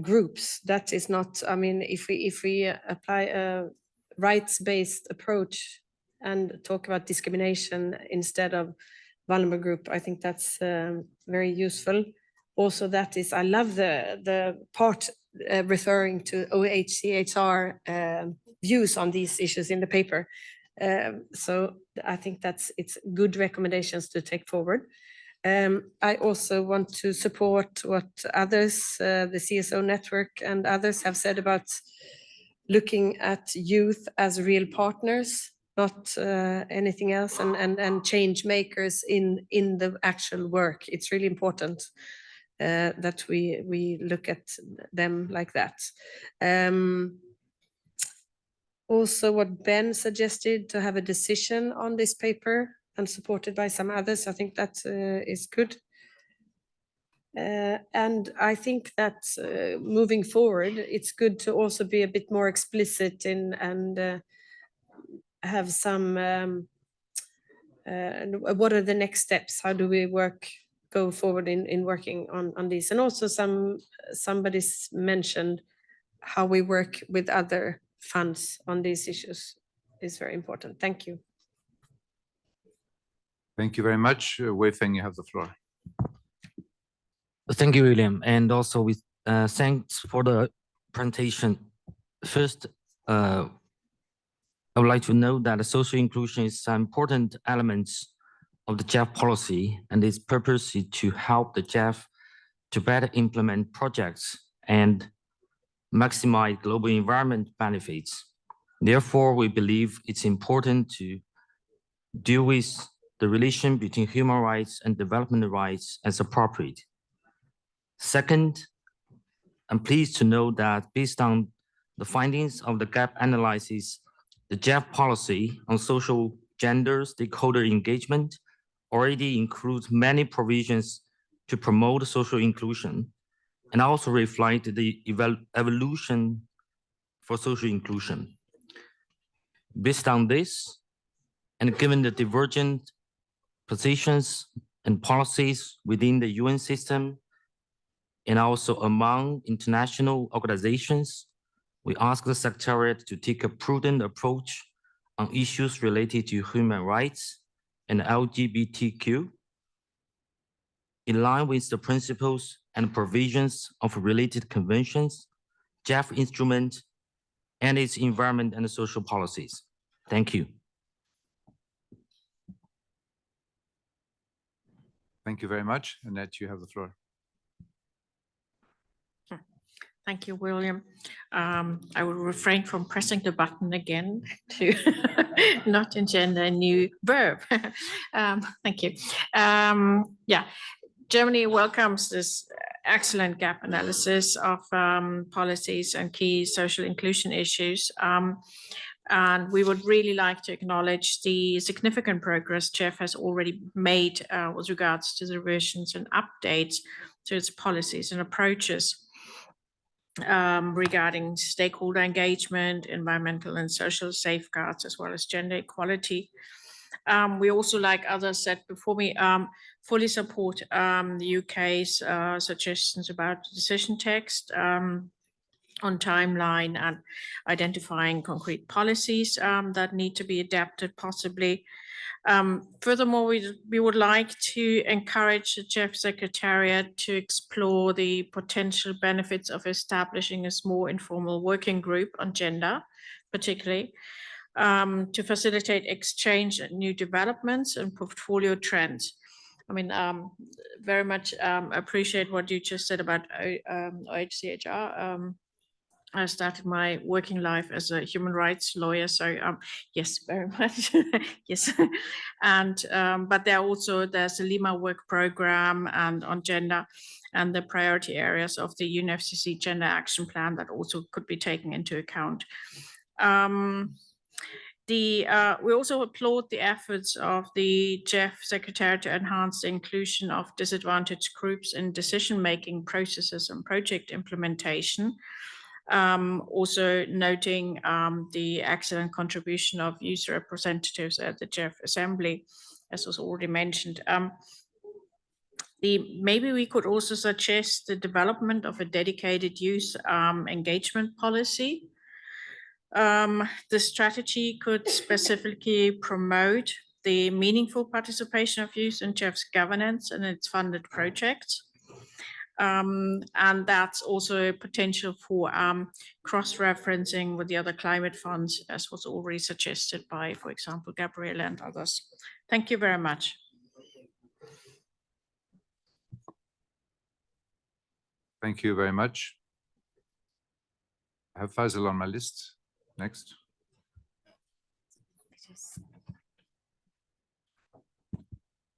groups. That is not, I mean, if we apply a rights-based approach and talk about discrimination instead of vulnerable group, I think that's very useful. Also, that is, I love the part referring to OHCHR views on these issues in the paper. So I think it's good recommendations to take forward. I also want to support what others, the CSO network and others have said about looking at youth as real partners, not anything else, and change makers in the actual work. It's really important that we look at them like that. Also, what Ben suggested, to have a decision on this paper and supported by some others, I think that is good. And I think that moving forward, it's good to also be a bit more explicit and have some, what are the next steps? How do we go forward in working on these? And also somebody's mentioned how we work with other funds on these issues is very important. Thank you. Thank you very much. Wei Feng, you have the floor. Thank you, William. And also with thanks for the presentation. First, I would like to note that social inclusion is an important element of the GEF policy, and its purpose is to help the GEF to better implement projects and maximize global environment benefits. Therefore, we believe it's important to deal with the relation between human rights and development rights as appropriate. Second, I'm pleased to know that based on the findings of the gap analysis, the GEF policy on social gender stakeholder engagement already includes many provisions to promote social inclusion and also reflect the evolution for social inclusion. Based on this, and given the divergent positions and policies within the UN system and also among international organizations, we ask the Secretariat to take a prudent approach on issues related to human rights and LGBTQ, in line with the principles and provisions of related conventions, GEF instrument, and its environment and social policies. Thank you. Thank you very much. Annette, you have the floor. Thank you, William. I will refrain from pressing the button again to not engender a new verb. Thank you. Yeah, Germany welcomes this excellent gap analysis of policies and key social inclusion issues. And we would really like to acknowledge the significant progress GEF has already made with regards to the revisions and updates to its policies and approaches regarding stakeholder engagement, environmental and social safeguards, as well as gender equality. We also, like others said before me, fully support the UK's suggestions about decision text on timeline and identifying concrete policies that need to be adapted possibly. Furthermore, we would like to encourage the GEF Secretariat to explore the potential benefits of establishing a small informal working group on gender, particularly, to facilitate exchange and new developments and portfolio trends. I mean, very much appreciate what you just said about OHCHR. I started my working life as a human rights lawyer, so yes, very much, yes. And but there's a Lima work program and on gender and the priority areas of the UNFCCC Gender Action Plan that also could be taken into account. We also applaud the efforts of the GEF Secretariat to enhance the inclusion of disadvantaged groups in decision-making processes and project implementation. Also noting the excellent contribution of youth representatives at the GEF Assembly, as was already mentioned. Maybe we could also suggest the development of a dedicated youth engagement policy. The strategy could specifically promote the meaningful participation of youth in GEF's governance and its funded projects. And that's also a potential for cross-referencing with the other climate funds, as was already suggested by, for example, Gabriela and others. Thank you very much. Thank you very much. I have Faisal on my list. Next.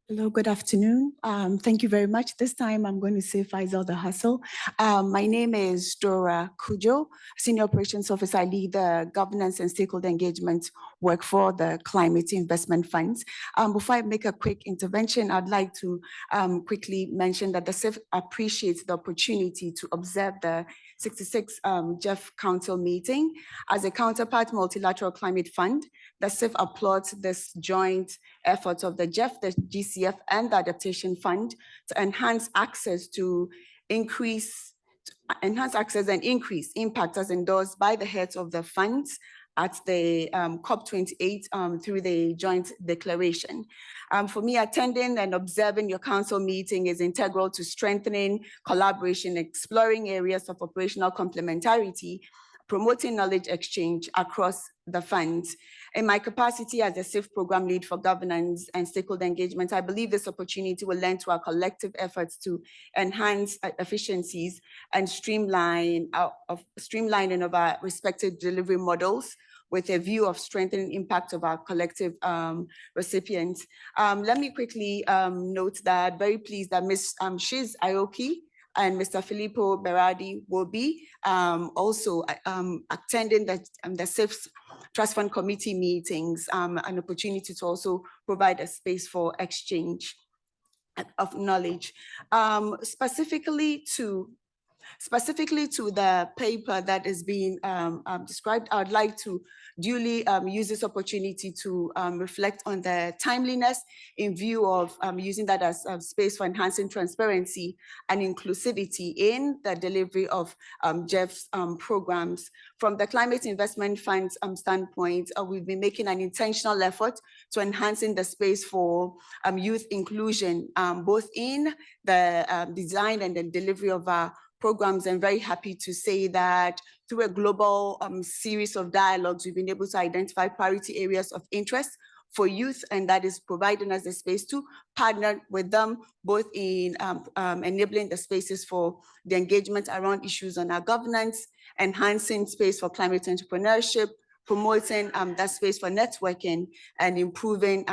Hello, good afternoon. Thank you very much. This time I'm going to say Faisal the Hustle. My name is Dora Kujo, Senior Operations Officer. I lead the governance and stakeholder engagement work for the Climate Investment Funds. Before I make a quick intervention, I'd like to quickly mention that the CIF appreciates the opportunity to observe the 66th GEF Council meeting. As a counterpart multilateral climate fund, the CIF applauds this joint efforts of the GEF, the GCF, and the Adaptation Fund to enhance access and increase impact as endorsed by the heads of the funds at the COP28 through the joint declaration. For me, attending and observing your council meeting is integral to strengthening collaboration, exploring areas of operational complementarity, promoting knowledge exchange across the funds. In my capacity as a CIF program lead for governance and stakeholder engagement, I believe this opportunity will lend to our collective efforts to enhance efficiencies and streamlining of our respective delivery models with a view of strengthening impact of our collective recipients. Let me quickly note that very pleased that Ms. Shiz Aoki and Mr. Filippo Berardi will be also attending the CIF's Trust Fund Committee meetings, an opportunity to also provide a space for exchange of knowledge. Specifically to the paper that is being described, I would like to duly use this opportunity to reflect on the timeliness in view of using that as a space for enhancing transparency and inclusivity in the delivery of GEF's programs. From the Climate Investment Fund's standpoint, we've been making an intentional effort to enhancing the space for youth inclusion, both in the design and the delivery of our programs. I'm very happy to say that through a global series of dialogues, we've been able to identify priority areas of interest for youth, and that is providing us the space to partner with them, both in enabling the spaces for the engagement around issues on our governance, enhancing space for climate entrepreneurship, promoting that space for networking, and improving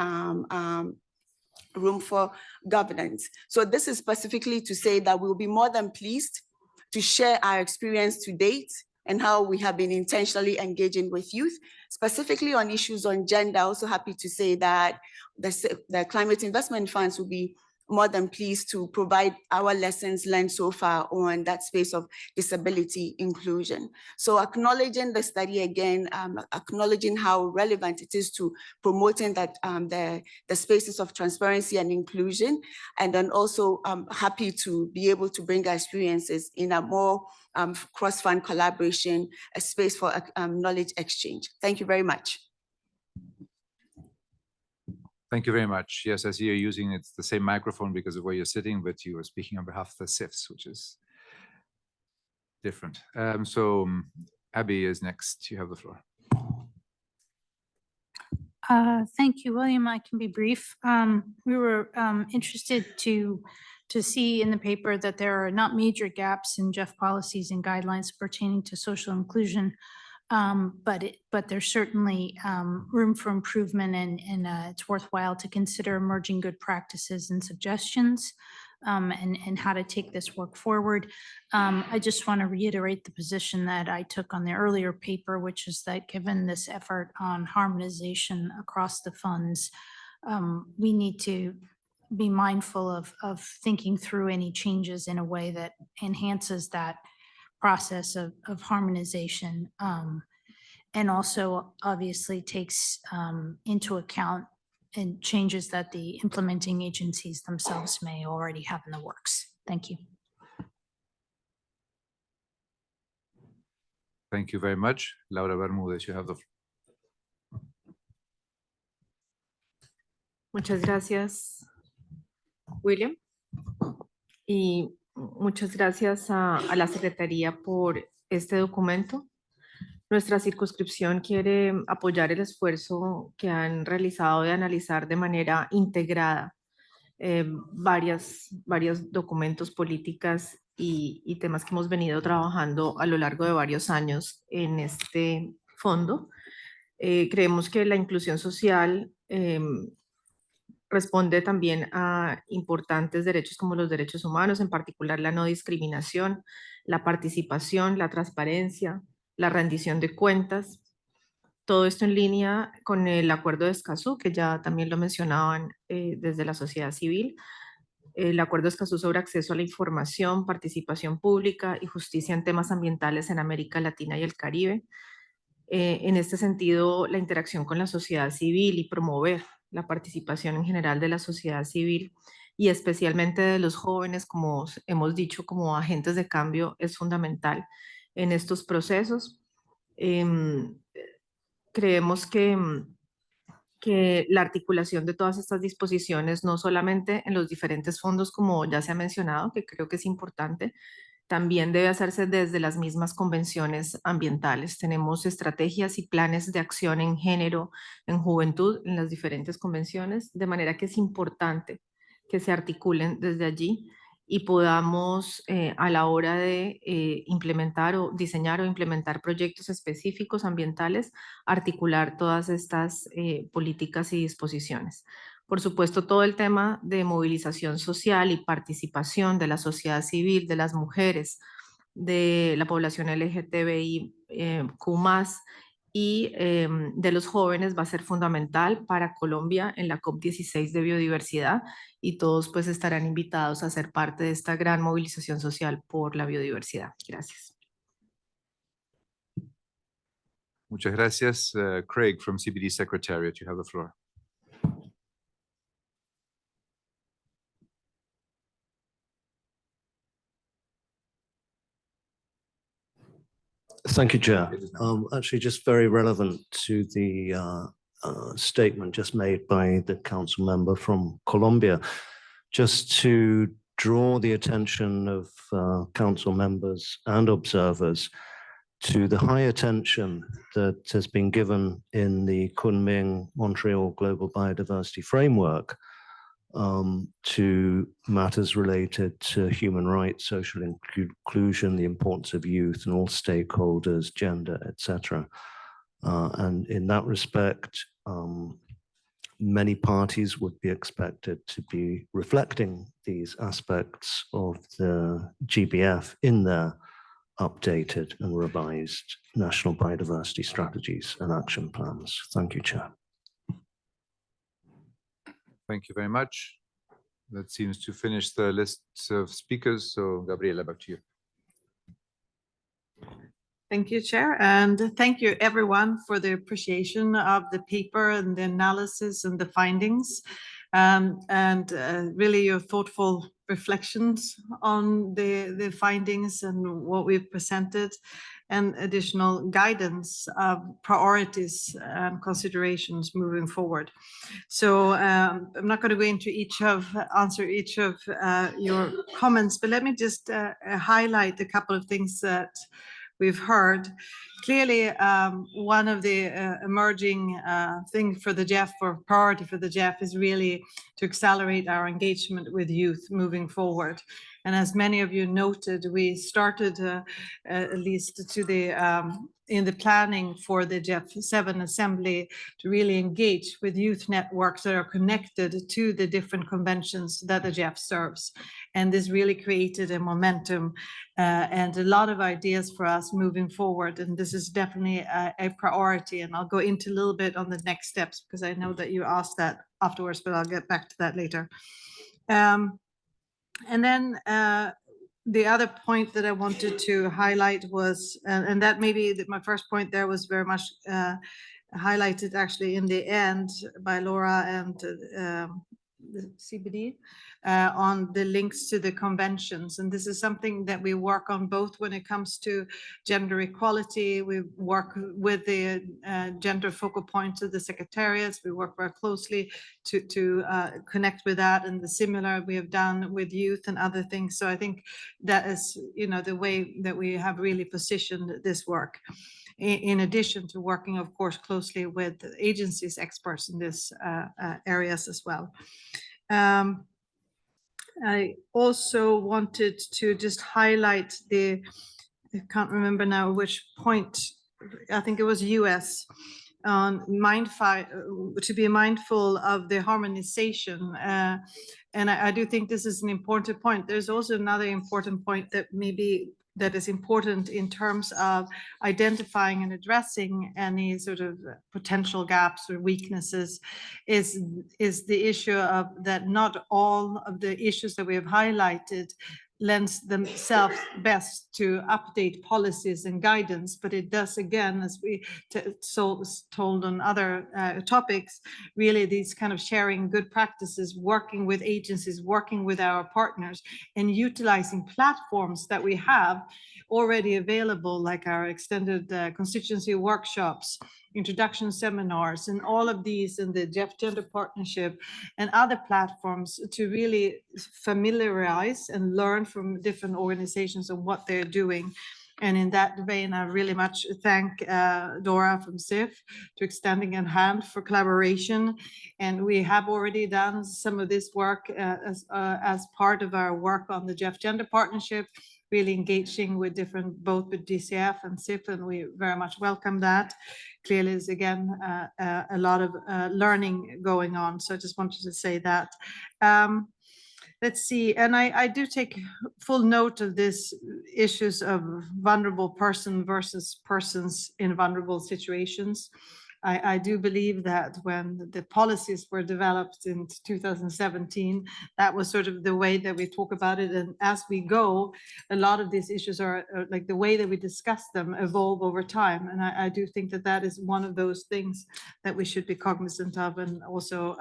room for governance. So this is specifically to say that we'll be more than pleased to share our experience to date and how we have been intentionally engaging with youth, specifically on issues on gender. Also happy to say that the climate investment funds will be more than pleased to provide our lessons learned so far on that space of disability inclusion. So acknowledging the study again, acknowledging how relevant it is to promoting that the spaces of transparency and inclusion, and then also happy to be able to bring our experiences in a more cross-fund collaboration, a space for knowledge exchange. Thank you very much. Thank you very much. Yes, I see you're using the same microphone because of where you're sitting, but you are speaking on behalf of the CIFs, which is different. Abby is next. You have the floor. Thank you, William. I can be brief. We were interested to see in the paper that there are not major gaps in GEF policies and guidelines pertaining to social inclusion, but there's certainly room for improvement, and it's worthwhile to consider emerging good practices and suggestions, and how to take this work forward. I just want to reiterate the position that I took on the earlier paper, which is that given this effort on harmonization across the funds, we need to be mindful of thinking through any changes in a way that enhances that process of harmonization, and also obviously takes into account and changes that the implementing agencies themselves may already have in the works. Thank you. Thank you very much. Laura Bermúdez, you have the floor. Muchas gracias, William. Y muchas gracias a la Secretaría por este documento. Nuestra circunscripción quiere apoyar el esfuerzo que han realizado de analizar de manera integrada varios documentos, políticas y temas que hemos venido trabajando a lo largo de varios años en este fondo. Creemos que la inclusión social responde también a importantes derechos como los derechos humanos, en particular la no discriminación, la participación, la transparencia, la rendición de cuentas. Todo esto en línea con el acuerdo de Escazú, que ya también lo mencionaban desde la sociedad civil. El acuerdo de Escazú sobre acceso a la información, participación pública y justicia en temas ambientales en América Latina y el Caribe. En este sentido, la interacción con la sociedad civil y promover la participación en general de la sociedad civil y especialmente de los jóvenes, como hemos dicho, como agentes de cambio, es fundamental en estos procesos. Creemos que la articulación de todas estas disposiciones, no solamente en los diferentes fondos, como ya se ha mencionado, que creo que es importante, también debe hacerse desde las mismas convenciones ambientales. Tenemos estrategias y planes de acción en género, en juventud, en las diferentes convenciones, de manera que es importante que se articulen desde allí y podamos a la hora de implementar o diseñar o implementar proyectos específicos ambientales, articular todas estas políticas y disposiciones. Por supuesto, todo el tema de movilización social y participación de la sociedad civil, de las mujeres, de la población LGTBIQ+, y de los jóvenes va a ser fundamental para Colombia en la COP16 de biodiversidad, y todos pues estarán invitados a ser parte de esta gran movilización social por la biodiversidad. Gracias. Muchas gracias. Craig from CBD Secretariat, you have the floor. Thank you, Chair. Actually, just very relevant to the statement just made by the council member from Colombia, just to draw the attention of council members and observers to the high attention that has been given in the Kunming Montreal Global Biodiversity Framework to matters related to human rights, social inclusion, the importance of youth and all stakeholders, gender, etc. And in that respect, many parties would be expected to be reflecting these aspects of the GBF in their updated and revised national biodiversity strategies and action plans. Thank you, Chair. Thank you very much. that seems to finish the list of speakers. So Gabriela, back to you. Thank you, Chair, and thank you everyone for the appreciation of the paper and the analysis and the findings, and really your thoughtful reflections on the findings and what we've presented, and additional guidance of priorities and considerations moving forward. So I'm not going to go into answer each of your comments, but let me just highlight a couple of things that we've heard. Clearly, one of the emerging things for the GEF, or priority for the GEF, is really to accelerate our engagement with youth moving forward. And as many of you noted, we started at least to the in the planning for the GEF 7 assembly to really engage with youth networks that are connected to the different conventions that the GEF serves. And this really created a momentum and a lot of ideas for us moving forward. And this is definitely a priority. And I'll go into a little bit on the next steps, because I know that you asked that afterwards, but I'll get back to that later. And then the other point that I wanted to highlight was, and that maybe my first point there was very much highlighted actually in the end by Laura and the CBD on the links to the conventions. And this is something that we work on both when it comes to gender equality. We work with the gender focal points of the secretariats. We work very closely to connect with that, and the similar we have done with youth and other things. So I think that is, the way that we have really positioned this work, in addition to working, of course, closely with agencies, experts in this areas as well. I also wanted to just highlight I can't remember now which point, I think it was US, on to be mindful of the harmonization. And I do think this is an important point. There's also another important point that is important in terms of identifying and addressing any sort of potential gaps or weaknesses, is the issue of that not all of the issues that we have highlighted lends themselves best to update policies and guidance, but it does, again, as we told on other topics, really these kind of sharing good practices, working with agencies, working with our partners, and utilizing platforms that we have already available, like our extended constituency workshops, introduction seminars, and all of these in the GEF Gender Partnership and other platforms, to really familiarize and learn from different organizations on what they're doing. And in that vein, I really much thank Dora from GEF to extending a hand for collaboration. And we have already done some of this work as part of our work on the GEF Gender Partnership, really engaging with both with DCF and CIF, and we very much welcome that. Clearly is, again, a lot of learning going on. So I just wanted to say that. Let's see, and I do take full note of this issues of vulnerable person versus persons in vulnerable situations. I do believe that when the policies were developed in 2017, that was sort of the way that we talk about it. And as we go, a lot of these issues are like the way that we discuss them evolve over time. And I do think that that is one of those things that we should be cognizant of. And also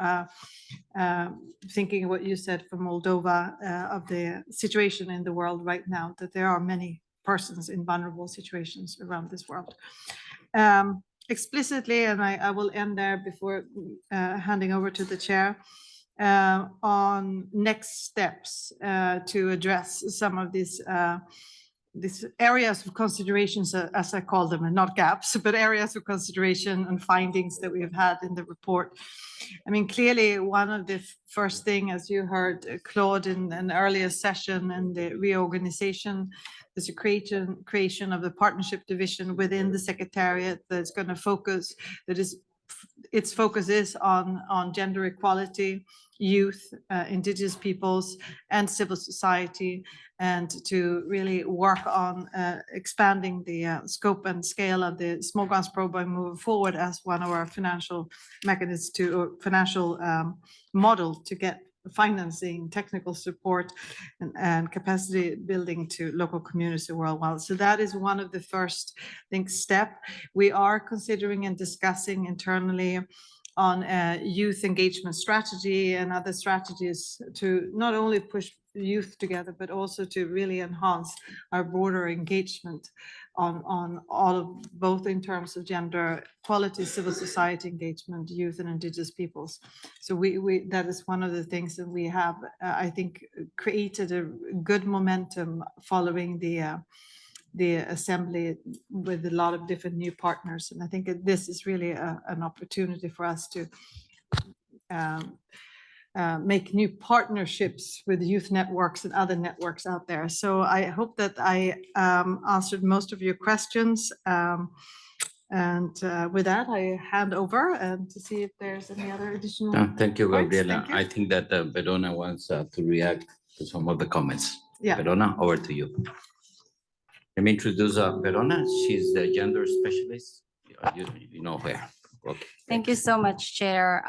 thinking what you said from Moldova, of the situation in the world right now, that there are many persons in vulnerable situations around this world. Explicitly, and I will end there before handing over to the chair, on next steps to address some of these areas of considerations, as I call them, and not gaps, but areas of consideration and findings that we have had in the report. I mean, clearly, one of the first thing, as you heard Claude in an earlier session, and the reorganization, is a creation of the partnership division within the Secretariat that's going to focus, its focus is on gender equality, youth, indigenous peoples, and civil society, and to really work on expanding the scope and scale of the small grants program moving forward as one of our financial mechanisms or financial model to get financing, technical support, and capacity building to local communities worldwide. So that is one of the first, I think, step. We are considering and discussing internally on a youth engagement strategy and other strategies to not only push youth together, but also to really enhance our broader engagement on all of both in terms of gender equality, civil society engagement, youth and indigenous peoples. So we that is one of the things that we have, I think, created a good momentum following the assembly with a lot of different new partners. And I think this is really an opportunity for us to make new partnerships with youth networks and other networks out there. So I hope that I answered most of your questions. And with that, I hand over and to see if there's any other additional. Thank you, points. Gabriela. Thank you. I think that Verona wants to react to some of the comments. Yeah. Verona, over to you. Let me introduce Verona. She's the gender specialist. You know her. Okay. Thank you so much, Chair.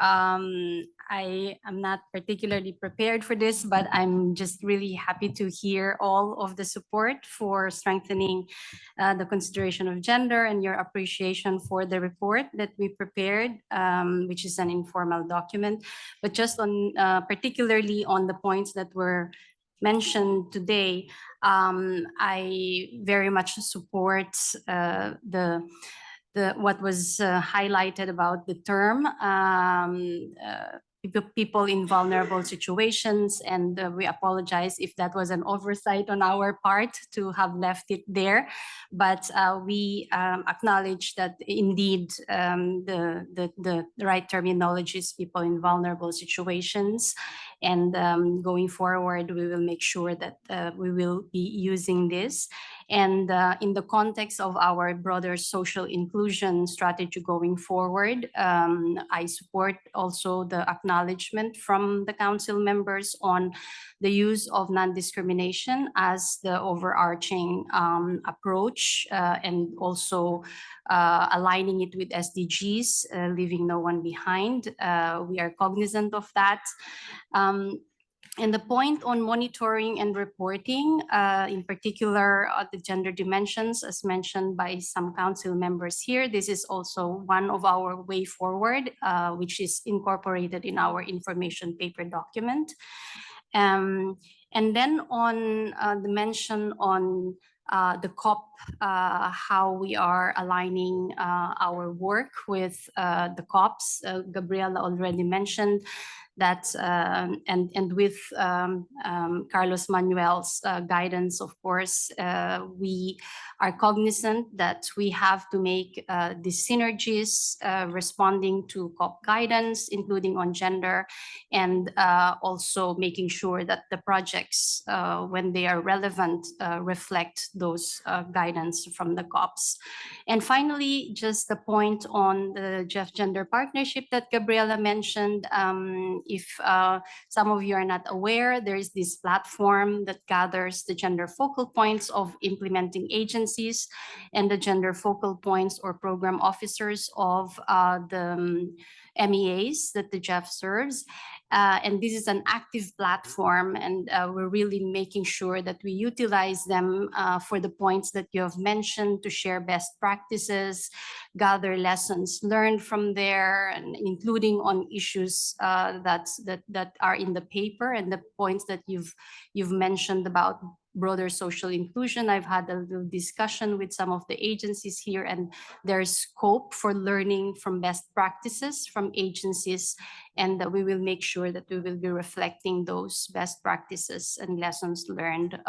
I am not particularly prepared for this, but I'm just really happy to hear all of the support for strengthening the consideration of gender and your appreciation for the report that we prepared, which is an informal document. But just on particularly on the points that were mentioned today, I very much support what was highlighted about the term people in vulnerable situations, and we apologize if that was an oversight on our part to have left it there. But we acknowledge that indeed the right terminology is people in vulnerable situations. And going forward, we will make sure that we will be using this. And in the context of our broader social inclusion strategy going forward, I support also the acknowledgement from the council members on the use of non-discrimination as the overarching approach, and also aligning it with SDGs, leaving no one behind. We are cognizant of that. And the point on monitoring and reporting, in particular, the gender dimensions, as mentioned by some council members here, this is also one of our way forward, which is incorporated in our information paper document. And then on the mention on the COP, how we are aligning our work with the COPs, Gabriela already mentioned that, and with Carlos Manuel's guidance, of course, we are cognizant that we have to make these synergies responding to COP guidance, including on gender, and also making sure that the projects, when they are relevant, reflect those guidance from the COPs. And finally, just the point on the GEF Gender Partnership that Gabriela mentioned. If some of you are not aware, there is this platform that gathers the gender focal points of implementing agencies and the gender focal points or program officers of the MEAs that the GEF serves. And this is an active platform, and we're really making sure that we utilize them for the points that you have mentioned, to share best practices, gather lessons learned from there, and including on issues that are in the paper, and the points that you've mentioned about broader social inclusion. I've had a little discussion with some of the agencies here, and there's scope for learning from best practices from agencies, and that we will make sure that we will be reflecting those best practices and lessons learned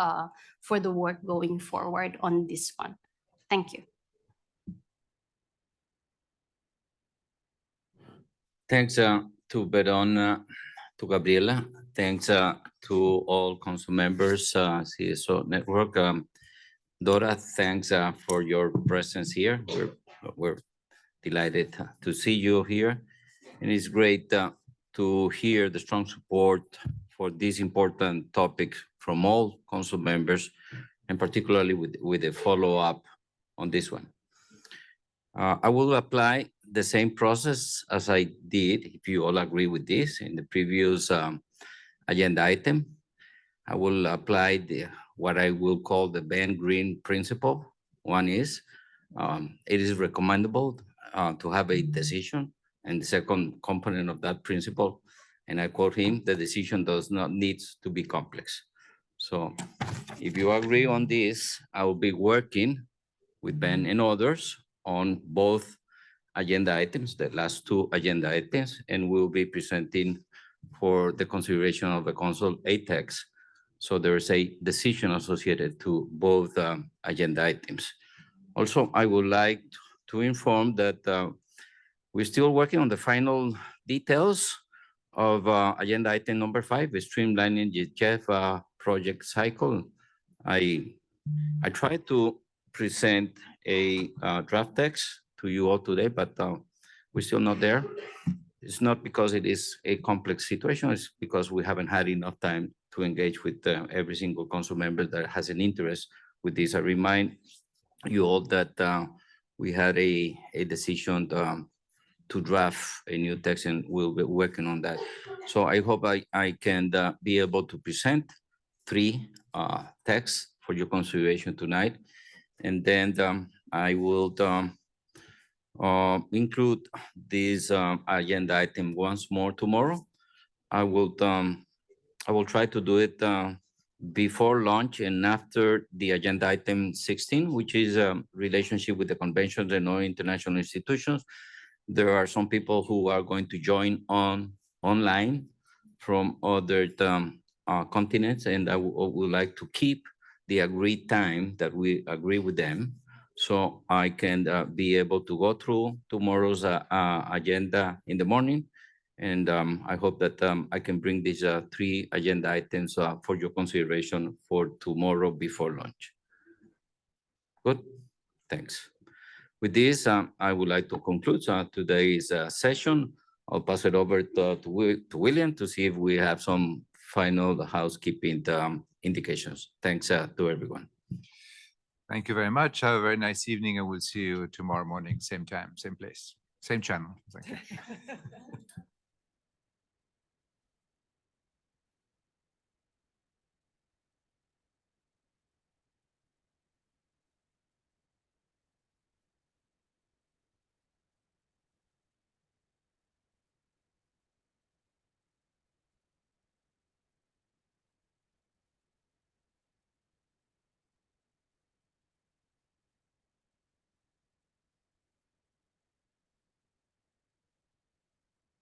for the work going forward on this one. Thank you. Thanks to Verona, to Gabriela. Thanks to all council members, CSO Network. Dora, thanks for your presence here. We're delighted to see you here. And it's great to hear the strong support for this important topic from all council members, and particularly with the follow-up on this one. I will apply the same process as I did, if you all agree with this, in the previous agenda item. I will apply what I will call the Ben Green principle. One is, it is recommendable to have a decision. And the second component of that principle, and I quote him, the decision does not need to be complex. So if you agree on this, I will be working with Ben and others on both agenda items, the last two agenda items, and we'll be presenting for the consideration of the council a text. So there is a decision associated to both agenda items. Also, I would like to inform that we're still working on the final details of agenda item number 5, streamlining the GEF project cycle. I tried to present a draft text to you all today, but we're still not there. It's not because it is a complex situation, it's because we haven't had enough time to engage with every single council member that has an interest with this. I remind you all that we had a decision to draft a new text, and we'll be working on that. So I hope I can be able to present 3 texts for your consideration tonight. And then I will include this agenda item once more tomorrow. I will try to do it before lunch and after the agenda item 16, which is relationship with the conventions and all international institutions. There are some people who are going to join online from other continents, and I would like to keep the agreed time that we agree with them, so I can be able to go through tomorrow's agenda in the morning. And I hope that I can bring these 3 agenda items for your consideration for tomorrow before lunch. Good, thanks. With this, I would like to conclude today's session. I'll pass it over to William to see if we have some final housekeeping indications. Thanks to everyone. Thank you very much. Have a very nice evening, and we'll see you tomorrow morning, same time, same place, same channel. Thank you.